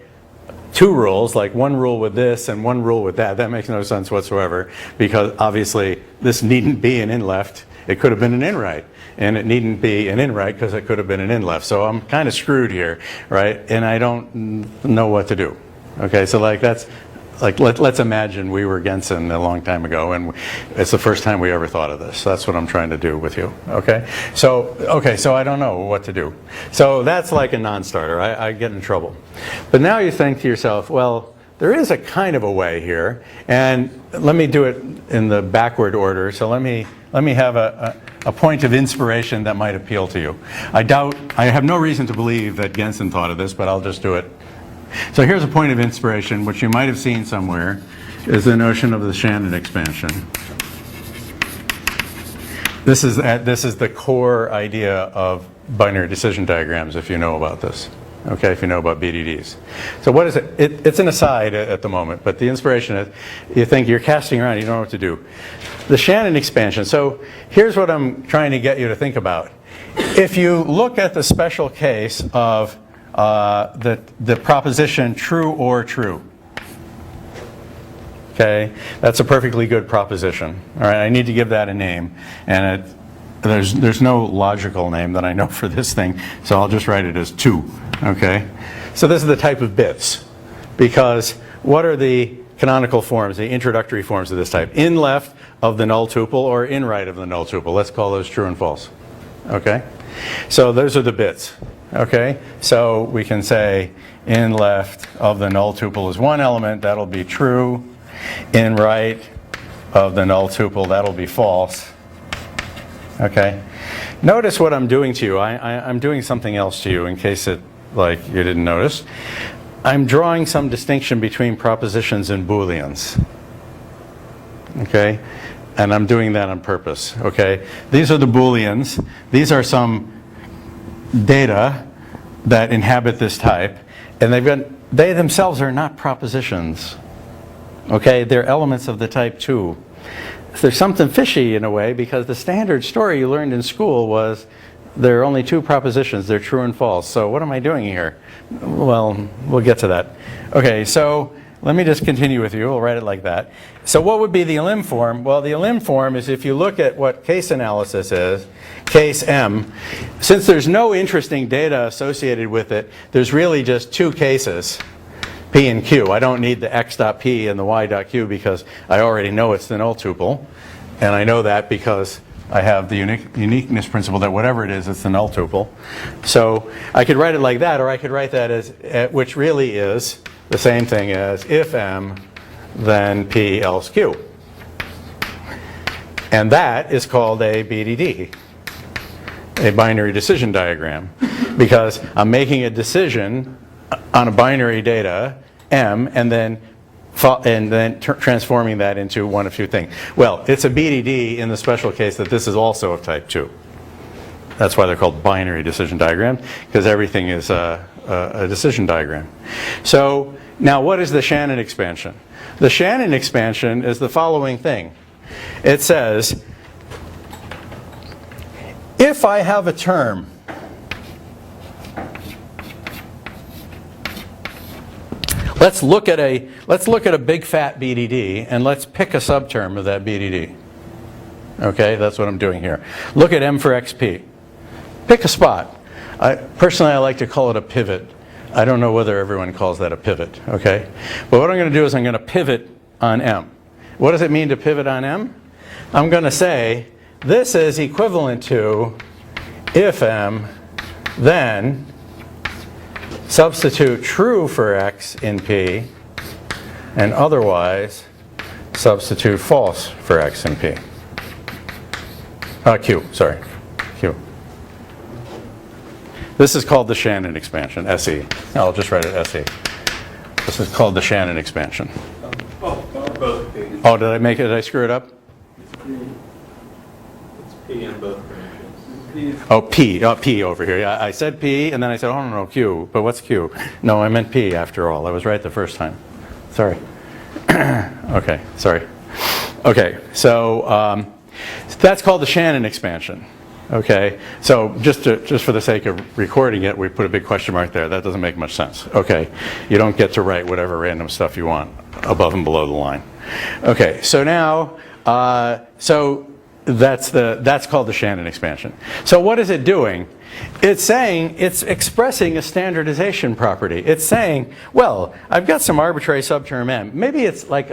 two rules, like one rule with this and one rule with that. That makes no sense whatsoever, because obviously this needn't be an in left. It could have been an in right. And it needn't be an in right because it could have been an in left. So I'm kind of screwed here, right? And I don't know what to do. Okay, so let's imagine we were Gensen a long time ago, and it's the first time we ever thought of this. That's what I'm trying to do with you. Okay, so I don't know what to do. So that's like a non-starter. I get in trouble. But now you think to yourself, well, there is a kind of a way here, and let me do it in the backward order. So let me have a point of inspiration that might appeal to you. I have no reason to believe that Gensen thought of this, but I'll just do it. So here's a point of inspiration, which you might have seen somewhere, is the notion of the Shannon expansion. This is the core idea of binary decision diagrams, if you know about this. Okay, if you know about BDDs. So what is it? It's an aside at the moment, but the inspiration is, you think you're casting around, you don't know what to do. The Shannon expansion. So here's what I'm trying to get you to think about. If you look at the special case of the proposition true or true. Okay, that's a perfectly good proposition. All right, I need to give that a name, and there's no logical name that I know for this thing, so I'll just write it as 2. Okay, so this is the type of bits, because what are the canonical forms, the introductory forms of this type? In left of the null tuple or in right of the null tuple. Let's call those true and false. Okay, so those are the bits. Okay, so we can say in left of the null tuple is one element, that'll be true. In right of the null tuple, that'll be false. Okay, notice what I'm doing to you. I'm doing something else to you in case you didn't notice. I'm drawing some distinction between propositions and Booleans. Okay, and I'm doing that on purpose. Okay, these are the Booleans. These are some data that inhabit this type, and they themselves are not propositions. Okay, they're elements of the type 2. There's something fishy in a way, because the standard story you learned in school was there are only 2 propositions, they're true and false. So what am I doing here? Well, we'll get to that. Okay, so let me just continue with you. We'll write it like that. So what would be the elim form? Well, the elim form is if you look at what case analysis is, case M, since there's no interesting data associated with it, there's really just two cases, P and Q. I don't need the x.P and the y.Q because I already know it's the null tuple. And I know that because I have the uniqueness principle that whatever it is, it's the null tuple. So I could write it like that, or I could write that as, which really is the same thing as if M, then P else Q. And that is called a BDD, a binary decision diagram, because I'm making a decision on a binary data, M, and then transforming that into one of two things. Well, it's a BDD in the special case that this is also of type 2. That's why they're called binary decision diagrams, because everything is a decision diagram. So now what is the Shannon expansion? The Shannon expansion is the following thing. It says, if I have a term Let's look at a big fat BDD and let's pick a subterm of that BDD. Okay, that's what I'm doing here. Look at M for XP. Pick a spot. Personally, I like to call it a pivot. I don't know whether everyone calls that a pivot. Okay, but what I'm going to do is I'm going to pivot on M. What does it mean to pivot on M? I'm going to say this is equivalent to if M, then substitute true for x in P, and otherwise substitute false for x in P. Q. This is called the Shannon expansion, SE. I'll just write it SE. This is called the Shannon expansion. Both P. Oh, did I screw it up? It's P in both branches. Oh, P over here. Yeah, I said P, and then I said, oh, no, Q. But what's Q? No, I meant P after all. I was right the first time. Sorry. Okay, sorry. Okay, so that's called the Shannon expansion. Okay, so just for the sake of recording it, we put a big question mark there. That doesn't make much sense. Okay, you don't get to write whatever random stuff you want above and below the line. Okay, so now, that's called the Shannon expansion. So what is it doing? It's saying, it's expressing a standardization property. It's saying, well, I've got some arbitrary subterm M. Maybe it's like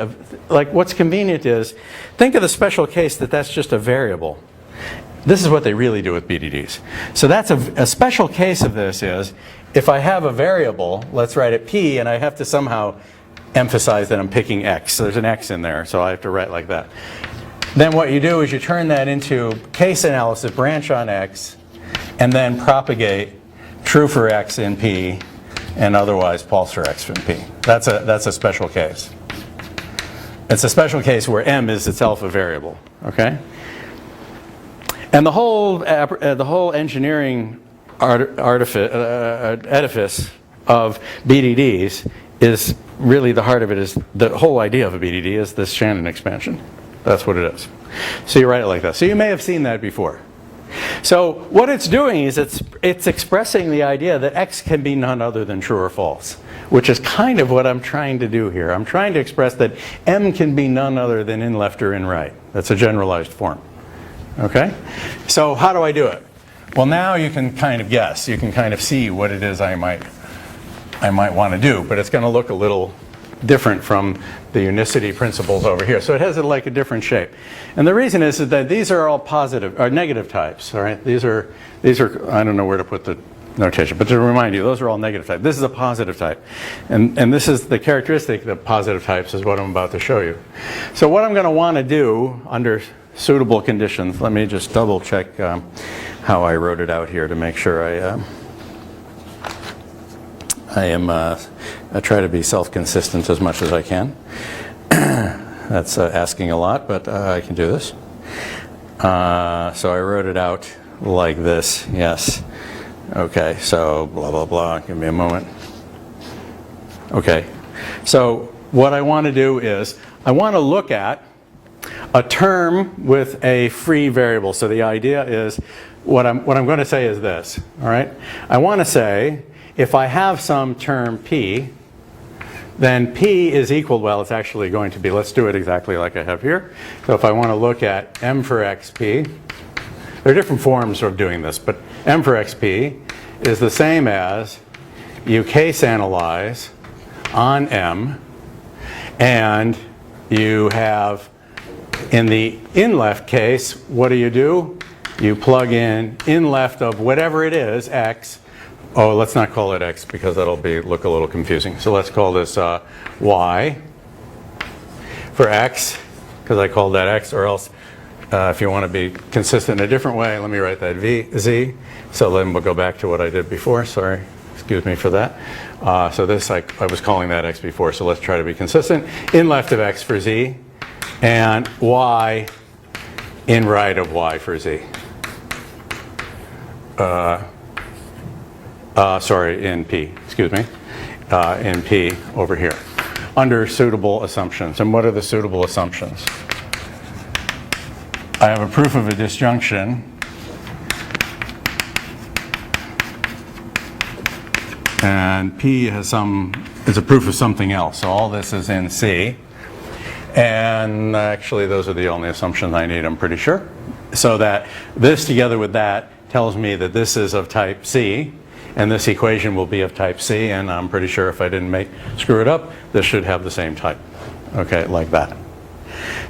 what's convenient is, think of the special case that's just a variable. This is what they really do with BDDs. So that's a special case of this is, if I have a variable, let's write it P, and I have to somehow emphasize that I'm picking X. So there's an X in there, so I have to write like that. Then what you do is you turn that into case analysis, branch on X, and then propagate true for X in P, and otherwise false for X in P. That's a special case. It's a special case where M is itself a variable. Okay. And the whole engineering edifice of BDDs is really the heart of it. Is the whole idea of a BDD is this Shannon expansion. That's what it is. So you write it like that. So you may have seen that before. So what it's doing is it's expressing the idea that X can be none other than true or false, which is kind of what I'm trying to do here. I'm trying to express that M can be none other than in left or in right. That's a generalized form. Okay? So how do I do it? Well, now you can kind of guess. You can kind of see what it is I might want to do, but it's going to look a little different from the unicity principles over here. So it has like a different shape. And the reason is that these are all positive or negative types. All right? These are I don't know where to put the notation, but to remind you, those are all negative types. This is a positive type. And this is the characteristic of positive types is what I'm about to show you. So what I'm going to want to do under suitable conditions, let me just double check how I wrote it out here to make sure I try to be self-consistent as much as I can. That's asking a lot, but I can do this. So I wrote it out like this, yes. Okay, so blah, blah, blah. Give me a moment. Okay, so what I want to do is I want to look at a term with a free variable. So the idea is, what I'm going to say is this, all right? I want to say, if I have some term P then P is equal, well, it's actually going to be, let's do it exactly like I have here. So if I want to look at M for XP, there are different forms of doing this, but M for XP is the same as you case analyze on M, and you have, in the in left case, what do? You plug in left of whatever it is, X. Oh, let's not call it X because that'll look a little confusing. So let's call this Y for X, because I called that X, or else if you want to be consistent in a different way, let me write that Z. So then we'll go back to what I did before. Sorry, excuse me for that. So this, I was calling that X before, so let's try to be consistent. In left of X for Z, and Y in right of Y for Z. Sorry, in P, excuse me, in P over here, under suitable assumptions. And what are the suitable assumptions? I have a proof of a disjunction, and P is a proof of something else. So all this is in C. And actually, those are the only assumptions I need, I'm pretty sure. So that this together with that tells me that this is of type C, and this equation will be of type C, and I'm pretty sure if I didn't screw it up, this should have the same type. Okay, like that.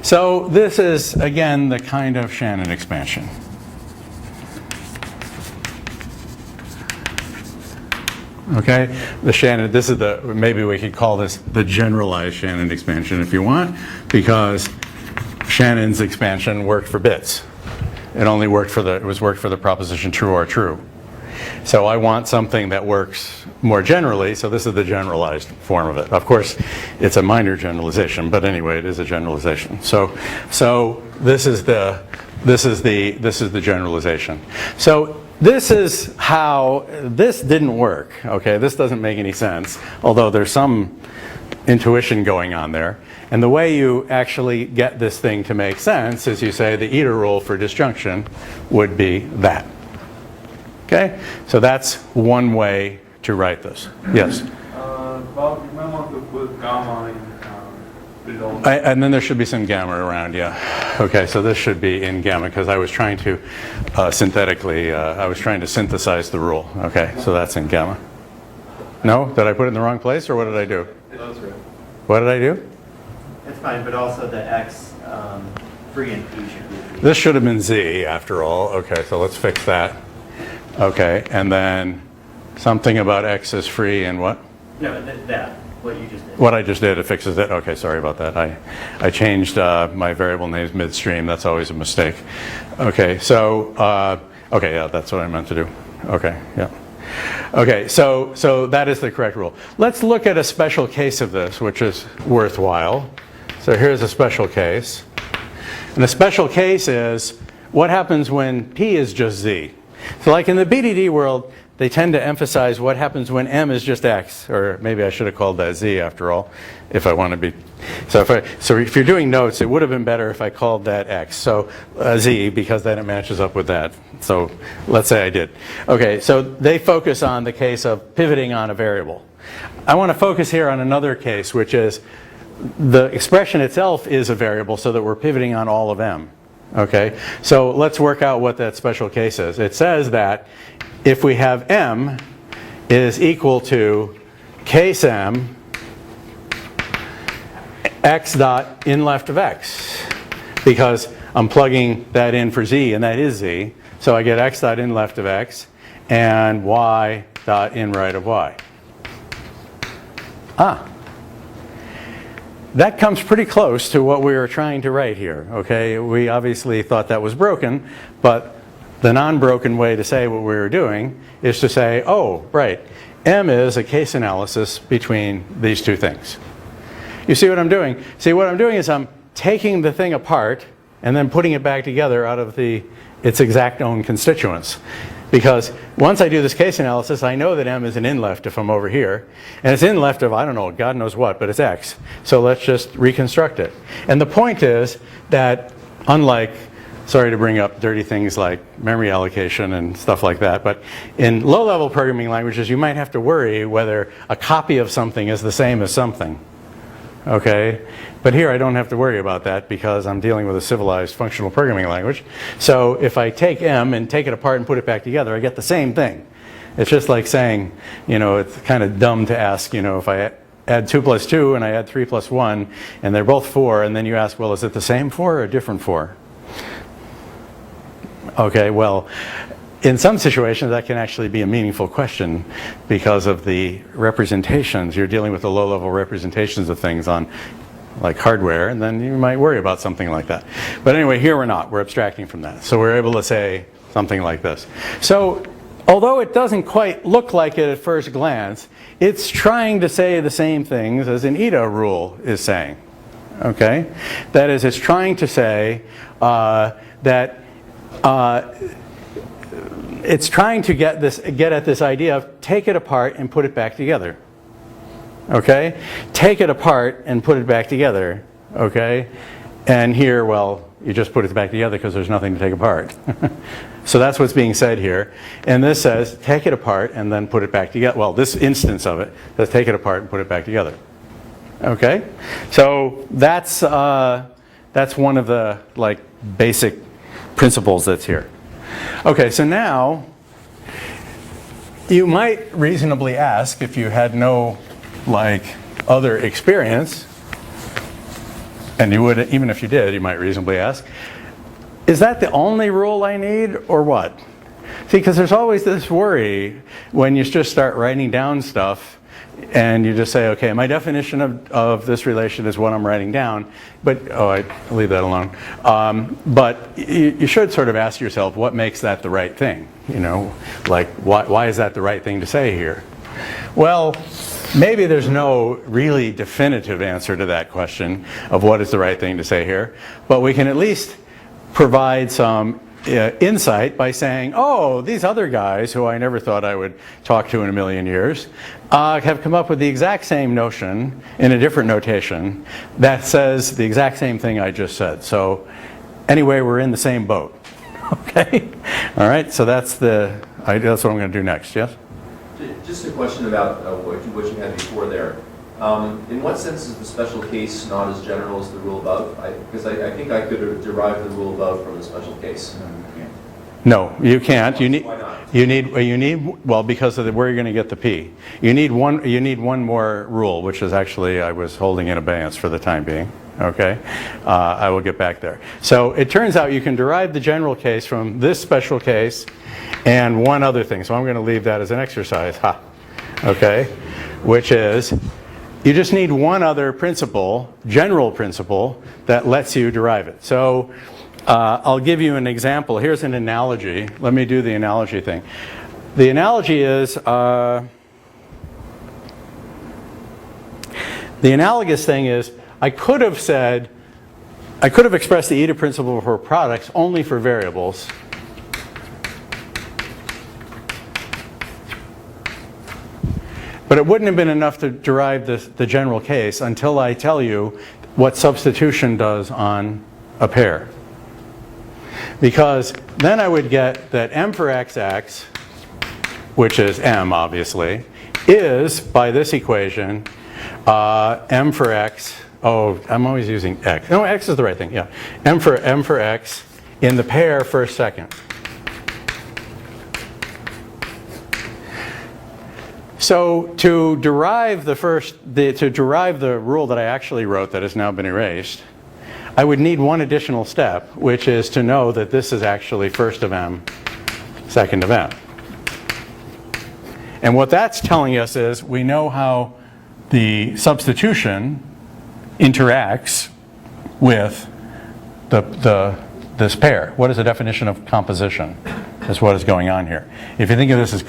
So this is, again, the kind of Shannon expansion. Okay, the Shannon, this is maybe we could call this the generalized Shannon expansion if you want, because Shannon's expansion worked for bits. It only worked for the proposition true or true. So I want something that works more generally, so this is the generalized form of it. Of course, it's a minor generalization, but anyway, it is a generalization. So this is the generalization. So this is how this didn't work. Okay, this doesn't make any sense, although there's some intuition going on there. And the way you actually get this thing to make sense is you say the eta rule for disjunction would be that. Okay, so that's one way to write this. Yes? Bob, you might want to put gamma in below. And then there should be some gamma around, yeah. Okay, so this should be in gamma because I was trying to I was trying to synthesize the rule. Okay, so that's in gamma. No? Did I put it in the wrong place, or what did I do? That's right. What did I do? It's fine, but also the X free in P should be. This should have been Z after all. Okay, so let's fix that. Okay, and then something about X is free and what? No, that, what you just did. What I just did, it fixes it. Okay, sorry about that. I changed my variable names midstream. That's always a mistake. Okay, so, okay, yeah, that's what I meant to do. Okay, yeah. Okay, so that is the correct rule. Let's look at a special case of this, which is worthwhile. So here's a special case. And the special case is what happens when P is just Z. So like in the BDD world, they tend to emphasize what happens when M is just X, or maybe I should have called that Z after all, if I want to be. So if you're doing notes, it would have been better if I called that X. So Z, because then it matches up with that. So let's say I did. Okay, so they focus on the case of pivoting on a variable. I want to focus here on another case, which is the expression itself is a variable so that we're pivoting on all of M. Okay, so let's work out what that special case is. It says that if we have M is equal to case M X dot in left of X, because I'm plugging that in for Z and that is Z, so I get X dot in left of X and Y dot in right of Y. That comes pretty close to what we were trying to write here, okay? We obviously thought that was broken, but the non-broken way to say what we were doing is to say, oh, right, M is a case analysis between these two things. You see what I'm doing? See, what I'm doing is I'm taking the thing apart and then putting it back together out of its exact own constituents. Because once I do this case analysis, I know that M is an in left if I'm over here. And it's in left of, I don't know, God knows what, but it's X. So let's just reconstruct it. And the point is that unlike Sorry to bring up dirty things like memory allocation and stuff like that, but in low-level programming languages, you might have to worry whether a copy of something is the same as something. Okay? But here I don't have to worry about that because I'm dealing with a civilized functional programming language. So if I take M and take it apart and put it back together, I get the same thing. It's just like saying, it's kind of dumb to ask, if I add 2 plus 2 and I add 3 plus 1 and they're both 4, and then you ask, well, is it the same 4 or a different 4? Okay, well, in some situations that can actually be a meaningful question because of the representations. You're dealing with the low-level representations of things on like hardware, and then you might worry about something like that. But anyway, here we're not. We're abstracting from that. So we're able to say something like this. So although it doesn't quite look like it at first glance, it's trying to say the same things as an EDA rule is saying. Okay? That is, it's trying to say it's trying to get at this idea of take it apart and put it back together. Okay? Take it apart and put it back together. Okay? And here, well, you just put it back together because there's nothing to take apart. So that's what's being said here. And this says take it apart and then put it back together. Well, this instance of it says take it apart and put it back together. Okay? So that's one of the basic principles that's here. Okay, so now you might reasonably ask, if you had no other experience, and you would, even if you did, you might reasonably ask, is that the only rule I need or what? See, because there's always this worry when you just start writing down stuff and you just say, okay, my definition of this relation is what I'm writing down, but, I'll leave that alone. But you should sort of ask yourself, what makes that the right thing? Why is that the right thing to say here? Well, maybe there's no really definitive answer to that question of what is the right thing to say here, but we can at least provide some insight by saying, oh, these other guys who I never thought I would talk to in a million years have come up with the exact same notion in a different notation that says the exact same thing I just said. So anyway, we're in the same boat. Okay? All right, so that's what I'm going to do next. Yes? Just a question about what you had before there. In what sense is the special case not as general as the rule above? Because I think I could derive the rule above from the special case. No, you can't. Why not? You need well, because of where you're going to get the P. You need one more rule, which is actually I was holding in abeyance for the time being. Okay, I will get back there. So it turns out you can derive the general case from this special case and one other thing. So I'm going to leave that as an exercise. Okay, which is you just need one other principle, general principle, that lets you derive it. So I'll give you an example. Here's an analogy. Let me do the analogy thing. The analogy is, the analogous thing is, I could have expressed the EDA principle for products only for variables. But it wouldn't have been enough to derive the general case until I tell you what substitution does on a pair. Because then I would get that m for xx, which is m obviously, is, by this equation, m for x, I'm always using x. No, x is the right thing, yeah. m for x in the pair first second. So to derive the rule that I actually wrote that has now been erased, I would need one additional step, which is to know that this is actually first of m, second of m. And what that's telling us is we know how the substitution interacts with this pair. What is the definition of composition? Is what is going on here. If you think of this as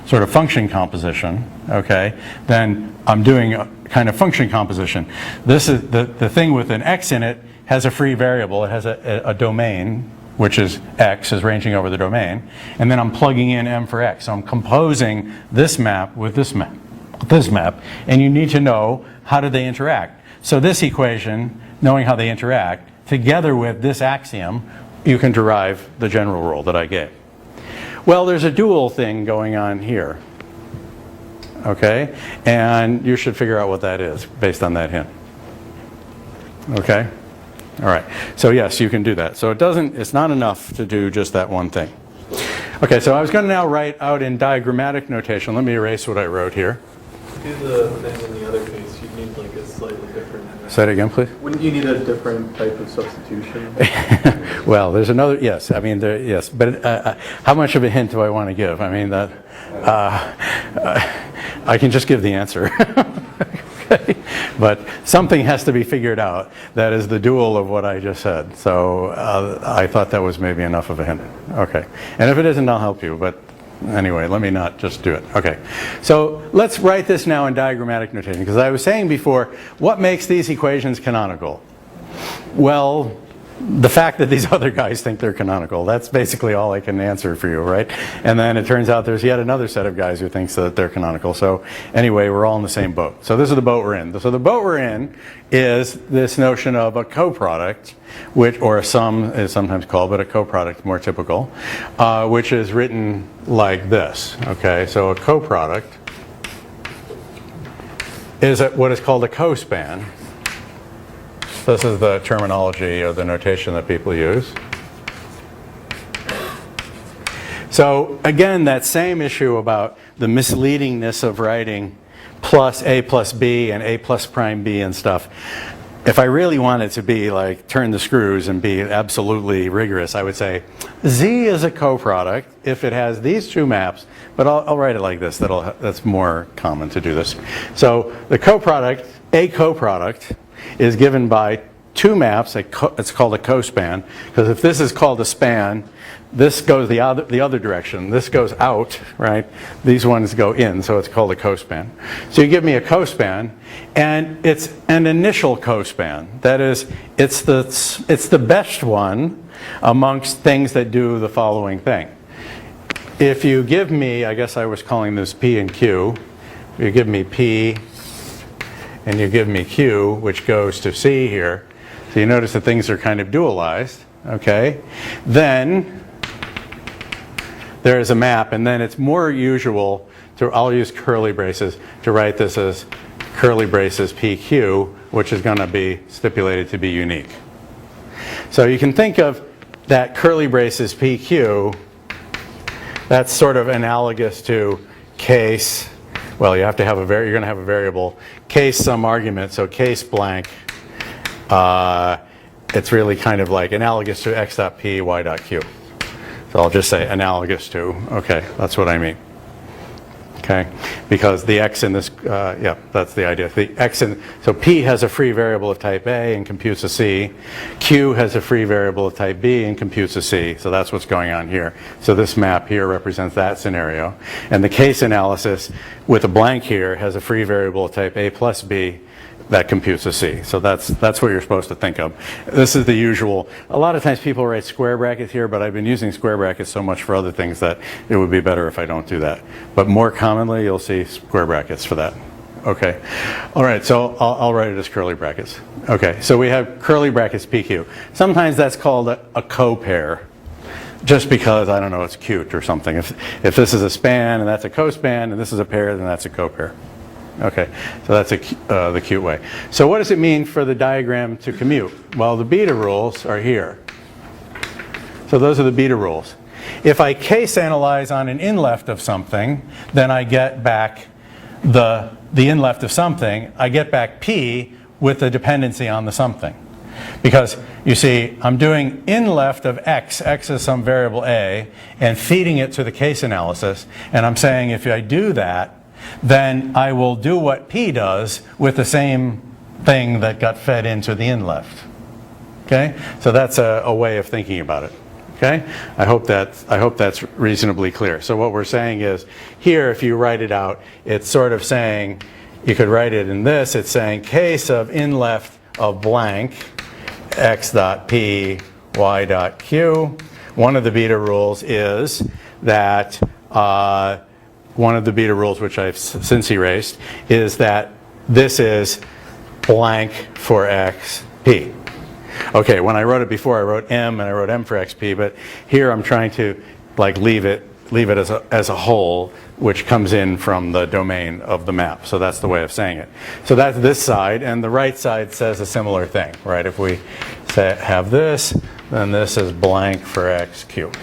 sort of function composition, okay, then I'm doing a kind of function composition. This is the thing with an x in it has a free variable. It has a domain, which is x, is ranging over the domain, and then I'm plugging in m for x. So I'm composing this map with this map, and you need to know how do they interact. So this equation, knowing how they interact, together with this axiom, you can derive the general rule that I gave. Well, there's a dual thing going on here. Okay? And you should figure out what that is based on that hint. Okay? All right. So yes, you can do that. So it's not enough to do just that one thing. Okay, so I was going to now write out in diagrammatic notation. Let me erase what I wrote here. To do the thing in the other case, you'd need like a slightly different. Say it again, please. Wouldn't you need a different type of substitution? Well, there's another, yes, I mean, yes, but how much of a hint do I want to give? I mean, that I can just give the answer. Okay. But something has to be figured out that is the dual of what I just said. So I thought that was maybe enough of a hint. Okay. And if it isn't, I'll help you. But anyway, let me not just do it. Okay. So let's write this now in diagrammatic notation. Because I was saying before, what makes these equations canonical? Well, the fact that these other guys think they're canonical. That's basically all I can answer for you, right? And then it turns out there's yet another set of guys who thinks that they're canonical. So anyway, we're all in the same boat. So this is the boat we're in. So the boat we're in is this notion of a coproduct, which, or a sum is sometimes called, but a coproduct more typical, which is written like this. Okay, so a coproduct is what is called a cospan. This is the terminology or the notation that people use. So again, that same issue about the misleadingness of writing plus A plus B and A plus prime B and stuff. If I really wanted to be like turn the screws and be absolutely rigorous, I would say Z is a coproduct if it has these two maps, but I'll write it like this. That's more common to do this. So the coproduct, a coproduct, is given by two maps. It's called a cospan, because if this is called a span, this goes the other direction. This goes out, right? These ones go in, so it's called a cospan. So you give me a cospan, and it's an initial cospan. That is, it's the best one amongst things that do the following thing. If you give me, I guess I was calling this P and Q. If you give me P and you give me Q, which goes to C here, so you notice that things are kind of dualized, okay? Then there is a map, and then it's more usual to, I'll use curly braces, to write this as curly braces PQ, which is going to be stipulated to be unique. So you can think of that curly braces PQ, that's sort of analogous to case, well, you have to have you're going to have a variable, case some argument, so case blank, it's really kind of like analogous to x.p, y.q. So I'll just say analogous to, okay, that's what I mean. Okay, because the x in this, yeah, that's the idea. The x in, so P has a free variable of type A and computes a C. Q has a free variable of type B and computes a C. So that's what's going on here. So this map here represents that scenario. And the case analysis with a blank here has a free variable of type A plus B that computes a C. So that's what you're supposed to think of. This is the usual. A lot of times people write square brackets here, but I've been using square brackets so much for other things that it would be better if I don't do that. But more commonly, you'll see square brackets for that. Okay. All right, so I'll write it as curly brackets. Okay, so we have curly brackets PQ. Sometimes that's called a co-pair, just because, I don't know, it's cute or something. If this is a span and that's a cospan and this is a pair, then that's a co-pair. Okay, so that's the cute way. So what does it mean for the diagram to commute? Well, the beta rules are here. So those are the beta rules. If I case analyze on an in left of something, then I get back the in left of something, I get back P with the dependency on the something. Because you see, I'm doing in left of x is some variable A, and feeding it to the case analysis, and I'm saying if I do that, then I will do what P does with the same thing that got fed into the in left. Okay? So that's a way of thinking about it. Okay? I hope that's reasonably clear. So what we're saying is, here if you write it out, it's sort of saying, you could write it in this, it's saying case of in left of blank, x dot p, y dot q. One of the beta rules is that one of the beta rules, which I've since erased, is that this is blank for x, p. Okay, when I wrote it before, I wrote M and I wrote M for XP, but here I'm trying to like leave it as a whole, which comes in from the domain of the map. So that's the way of saying it. So that's this side, and the right side says a similar thing, right? If we have this, then this is blank for XQ.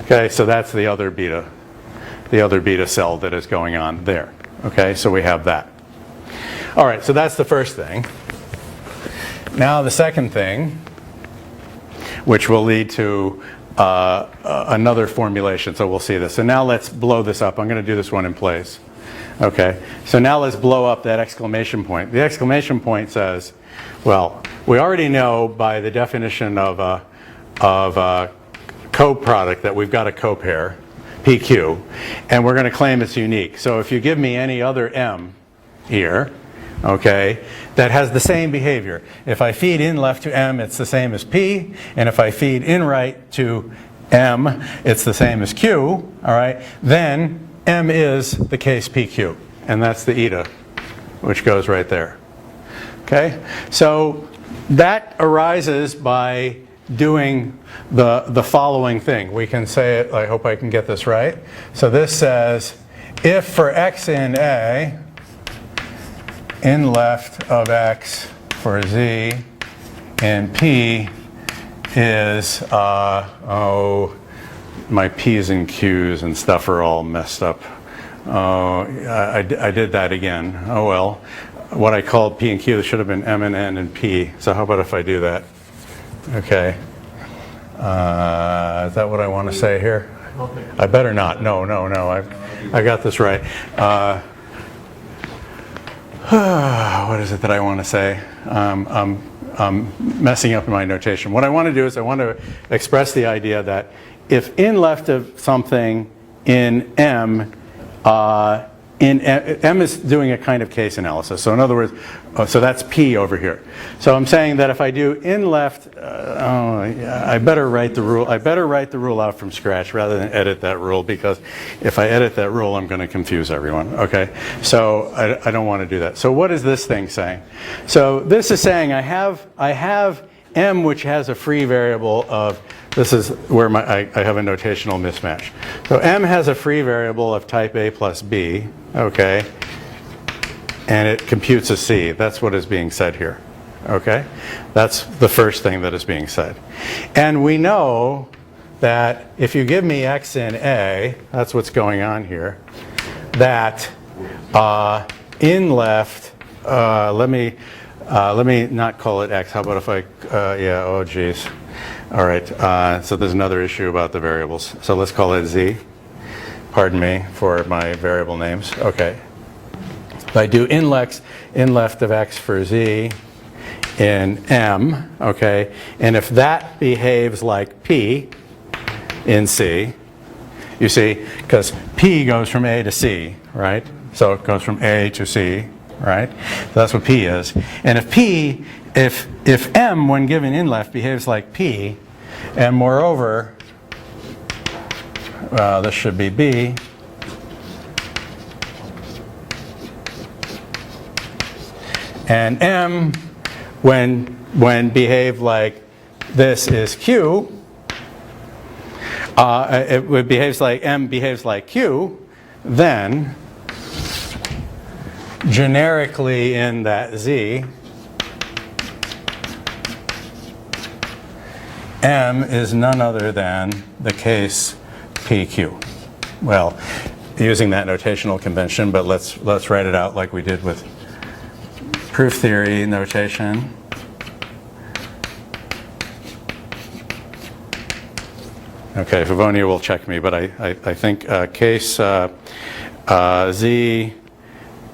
Okay, so that's the other beta cell that is going on there. Okay, so we have that. All right, so that's the first thing. Now the second thing, which will lead to another formulation, so we'll see this. So now let's blow this up. I'm going to do this one in place. Okay, so now let's blow up that exclamation point. The exclamation point says, well, we already know by the definition of a coproduct that we've got a copair, PQ, and we're going to claim it's unique. So if you give me any other M here, okay, that has the same behavior. If I feed in left to M, it's the same as P, and if I feed in right to M, it's the same as Q, all right, then M is the case PQ, and that's the eta, which goes right there. Okay, so that arises by doing the following thing. We can say it, I hope I can get this right. So this says, if for X in A, in left of X for Z in P is, oh, my P's and Q's and stuff are all messed up. Oh, I did that again. Oh well. What I called P and Q should have been M and N and P. So how about if I do that? Okay. Is that what I want to say here? I better not. No. I got this right. What is it that I want to say? I'm messing up my notation. What I want to do is I want to express the idea that if in left of something in M, M is doing a kind of case analysis. So in other words, so that's P over here. So I'm saying that if I do in left, I better write the rule. I better write the rule out from scratch rather than edit that rule, because if I edit that rule, I'm going to confuse everyone. Okay, so I don't want to do that. So what is this thing saying? So this is saying I have M, which has a free variable of. This is where I have a notational mismatch. So M has a free variable of type A plus B, okay, and it computes a C. That's what is being said here, okay? That's the first thing that is being said. And we know that if you give me X in A, that's what's going on here, that in left, let me not call it X. How about if I, yeah, oh geez. All right, so there's another issue about the variables. So let's call it Z. Pardon me for my variable names. Okay. If I do in left of X for Z in M, okay, and if that behaves like P in C, you see, because P goes from A to C, right? So it goes from A to C, right? So that's what P is. And if M, when given in left, behaves like P, and moreover, this should be B, and M, when behaved like this is Q, it behaves like M behaves like Q, then generically in that Z, M is none other than the case PQ. Well, using that notational convention, but let's write it out like we did with proof theory notation. Okay, Favonia will check me, but I think case Z,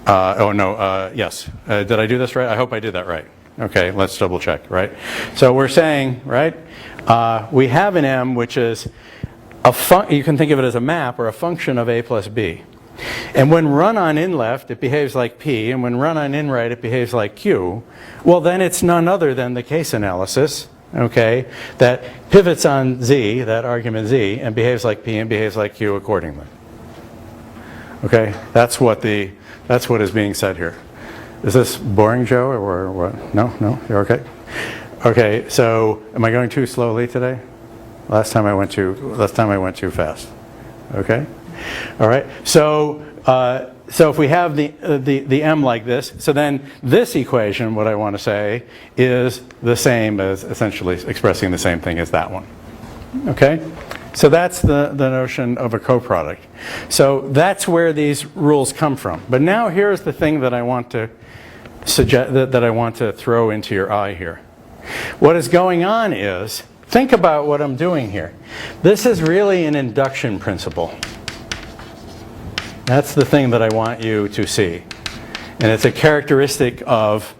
oh no, yes. Did I do this right? I hope I did that right. Okay, let's double check, right? So we're saying, right, we have an M which is you can think of it as a map or a function of A plus B. And when run on in left, it behaves like P, and when run on in right, it behaves like Q. Well, then it's none other than the case analysis, okay, that pivots on Z, that argument Z, and behaves like P and behaves like Q accordingly. Okay, that's what is being said here. Is this boring, Joe, or what? No, you're okay. Okay, so am I going too slowly today? Last time I went too fast. Okay? All right. So if we have the m like this, so then this equation, what I want to say, is the same as essentially expressing the same thing as that one. Okay? So that's the notion of a coproduct. So that's where these rules come from. But now here's the thing that I want to suggest, that I want to throw into your eye here. What is going on is, think about what I'm doing here. This is really an induction principle. That's the thing that I want you to see. And it's a characteristic of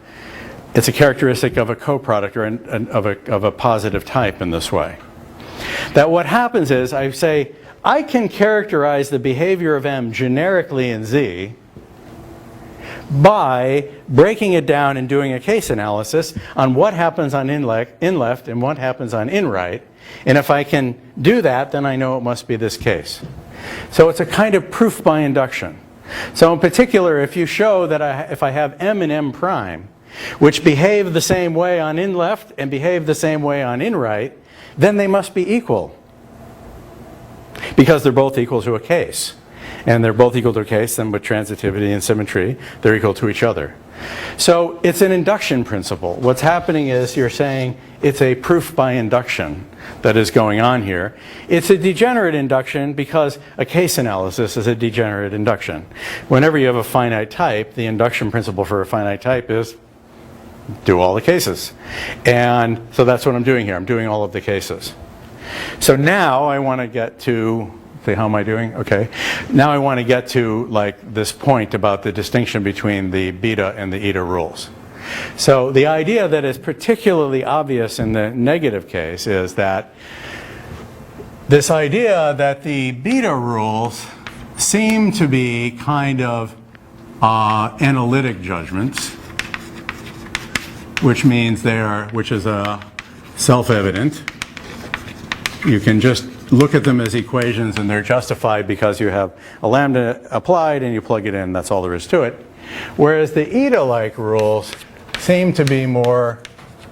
a coproduct or of a positive type in this way. That what happens is I say, I can characterize the behavior of M generically in Z by breaking it down and doing a case analysis on what happens on in left and what happens on in right. And if I can do that, then I know it must be this case. So it's a kind of proof by induction. So in particular, if you show that if I have M and M prime, which behave the same way on in left and behave the same way on in right, then they must be equal. Because they're both equal to a case. And they're both equal to a case, then with transitivity and symmetry, they're equal to each other. So it's an induction principle. What's happening is you're saying it's a proof by induction that is going on here. It's a degenerate induction because a case analysis is a degenerate induction. Whenever you have a finite type, the induction principle for a finite type is do all the cases. And so that's what I'm doing here. I'm doing all of the cases. So now I want to get to, how am I doing? Okay. Now I want to get to like this point about the distinction between the beta and the eta rules. So the idea that is particularly obvious in the negative case is that this idea that the beta rules seem to be kind of analytic judgments, which means which is self-evident. You can just look at them as equations and they're justified because you have a lambda applied and you plug it in. That's all there is to it. Whereas the eta-like rules seem to be more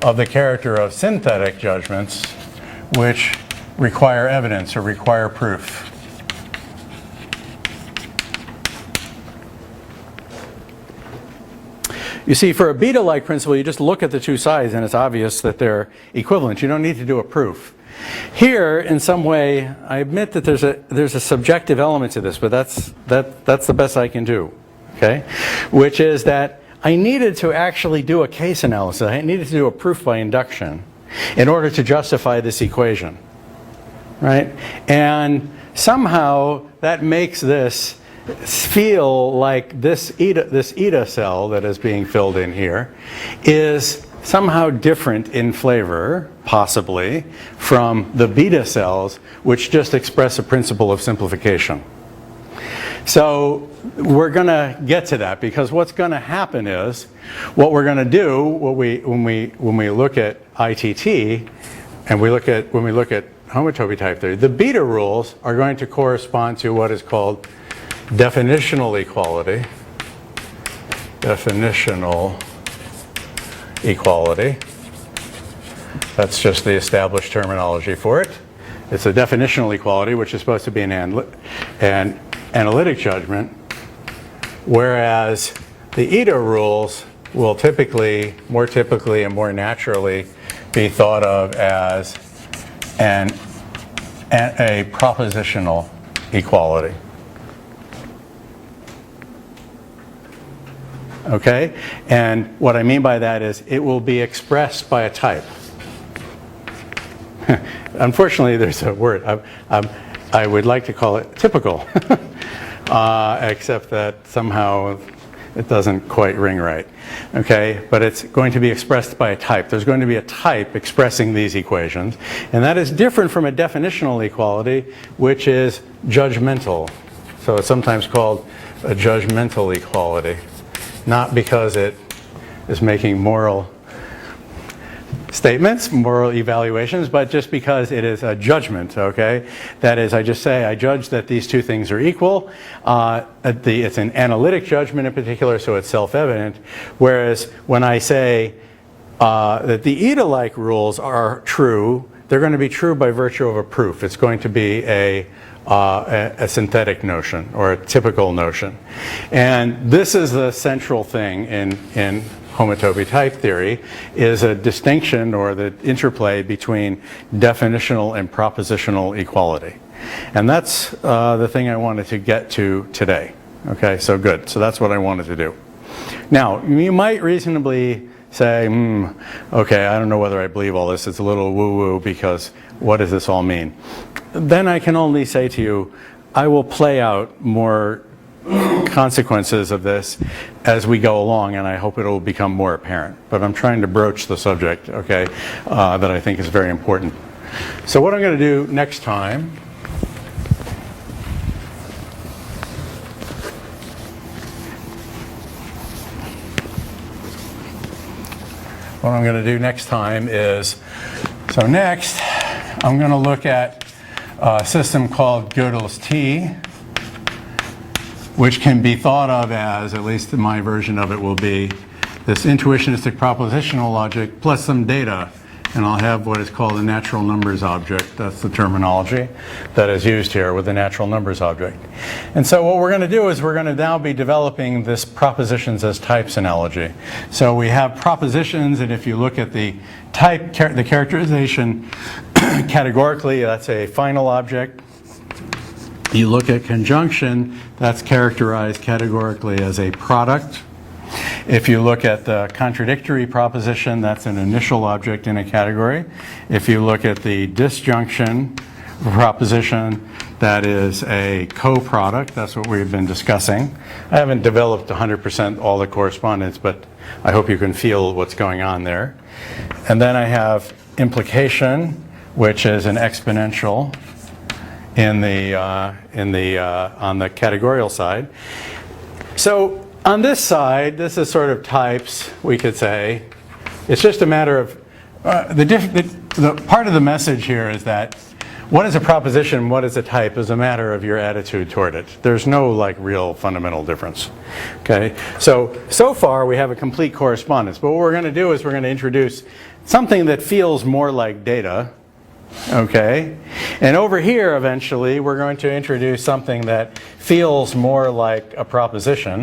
of the character of synthetic judgments, which require evidence or require proof. You see, for a beta-like principle, you just look at the two sides and it's obvious that they're equivalent. You don't need to do a proof. Here, in some way, I admit that there's a subjective element to this, but that's the best I can do, okay? Which is that I needed to actually do a case analysis. I needed to do a proof by induction in order to justify this equation, right? And somehow that makes this feel like this eta cell that is being filled in here is somehow different in flavor, possibly, from the beta cells, which just express a principle of simplification. So we're going to get to that because what's going to happen is what we're going to do when we look at ITT and when we look at homotopy type theory, the beta rules are going to correspond to what is called definitional equality. Definitional equality. That's just the established terminology for it. It's a definitional equality, which is supposed to be an analytic judgment, whereas the eta rules will more typically and more naturally be thought of as a propositional equality. Okay? And what I mean by that is it will be expressed by a type. Unfortunately, there's a word. I would like to call it typical, except that somehow it doesn't quite ring right. Okay? But it's going to be expressed by a type. There's going to be a type expressing these equations. And that is different from a definitional equality, which is judgmental. So it's sometimes called a judgmental equality. Not because it is making moral statements, moral evaluations, but just because it is a judgment, okay? That is, I judge that these two things are equal. It's an analytic judgment in particular, so it's self-evident. Whereas when I say that the eta-like rules are true. They're going to be true by virtue of a proof. It's going to be a synthetic notion or a typical notion. And this is the central thing in homotopy type theory, is a distinction or the interplay between definitional and propositional equality. And that's the thing I wanted to get to today. Okay, so good. So that's what I wanted to do. Now, you might reasonably say, okay, I don't know whether I believe all this. It's a little woo-woo because what does this all mean? Then I can only say to you, I will play out more consequences of this as we go along, and I hope it will become more apparent. But I'm trying to broach the subject, okay, that I think is very important. So what I'm going to do next time is, so next I'm going to look at a system called Gödel's T, which can be thought of as, at least my version of it will be, this intuitionistic propositional logic plus some data. And I'll have what is called a natural numbers object. That's the terminology that is used here with the natural numbers object. And so what we're going to do is we're going to now be developing this propositions as types analogy. So we have propositions, and if you look at the type, the characterization categorically, that's a final object. You look at conjunction, that's characterized categorically as a product. If you look at the contradictory proposition, that's an initial object in a category. If you look at the disjunction proposition, that is a co-product. That's what we've been discussing. I haven't developed 100% all the correspondence, but I hope you can feel what's going on there. And then I have implication, which is an exponential on the categorical side. So on this side, this is sort of types, we could say. It's just a matter of, the part of the message here is that what is a proposition, what is a type is a matter of your attitude toward it. There's no like real fundamental difference. Okay, so far we have a complete correspondence, but what we're going to do is we're going to introduce something that feels more like data. Okay, and over here eventually we're going to introduce something that feels more like a proposition.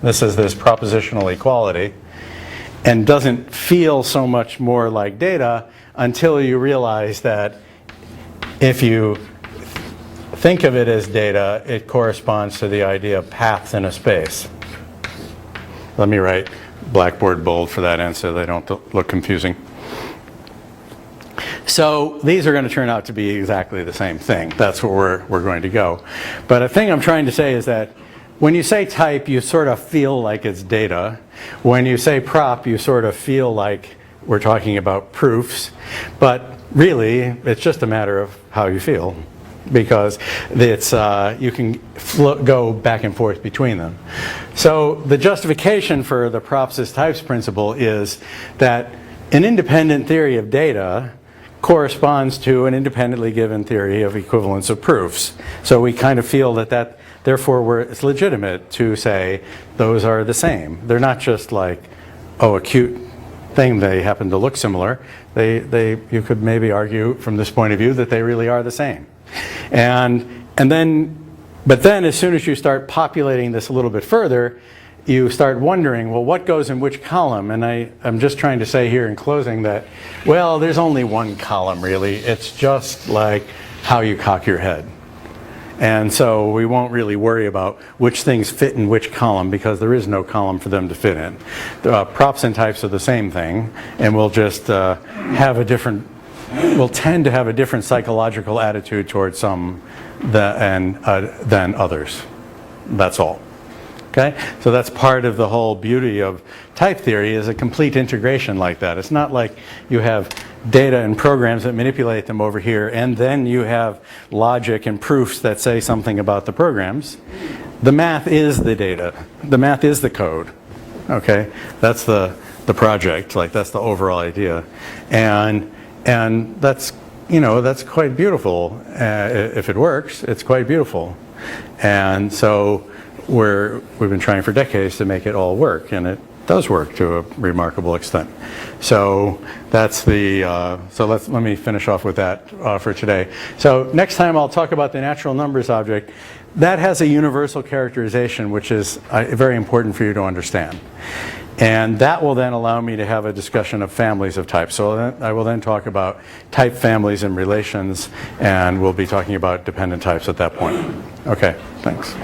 This is this propositional equality, and doesn't feel so much more like data until you realize that if you think of it as data, it corresponds to the idea of paths in a space. Let me write Blackboard bold for that end so they don't look confusing. So these are going to turn out to be exactly the same thing. That's where we're going to go. But a thing I'm trying to say is that when you say type, you sort of feel like it's data. When you say prop, you sort of feel like we're talking about proofs. But really, it's just a matter of how you feel, because it's you can go back and forth between them. So the justification for the props as types principle is that an independent theory of data corresponds to an independently given theory of equivalence of proofs. So we kind of feel that therefore it's legitimate to say those are the same. They're not just like, oh, a cute thing, they happen to look similar. You could maybe argue from this point of view that they really are the same. But then as soon as you start populating this a little bit further, you start wondering, well, what goes in which column? And I'm just trying to say here in closing that, well, there's only one column really. It's just like how you cock your head. And so we won't really worry about which things fit in which column, because there is no column for them to fit in. Props and types are the same thing, and we'll just we'll tend to have a different psychological attitude towards some than others. That's all. Okay? So that's part of the whole beauty of type theory, is a complete integration like that. It's not like you have data and programs that manipulate them over here, and then you have logic and proofs that say something about the programs. The math is the data. The math is the code. Okay? That's the project. Like, that's the overall idea. And that's, that's quite beautiful. If it works, it's quite beautiful. And so we've been trying for decades to make it all work, and does work to a remarkable extent. So that's the, so let me finish off with that for today. So next time I'll talk about the natural numbers object. That has a universal characterization, which is very important for you to understand. And that will then allow me to have a discussion of families of types. So I will then talk about type families and relations, and we'll be talking about dependent types at that point. Okay, thanks.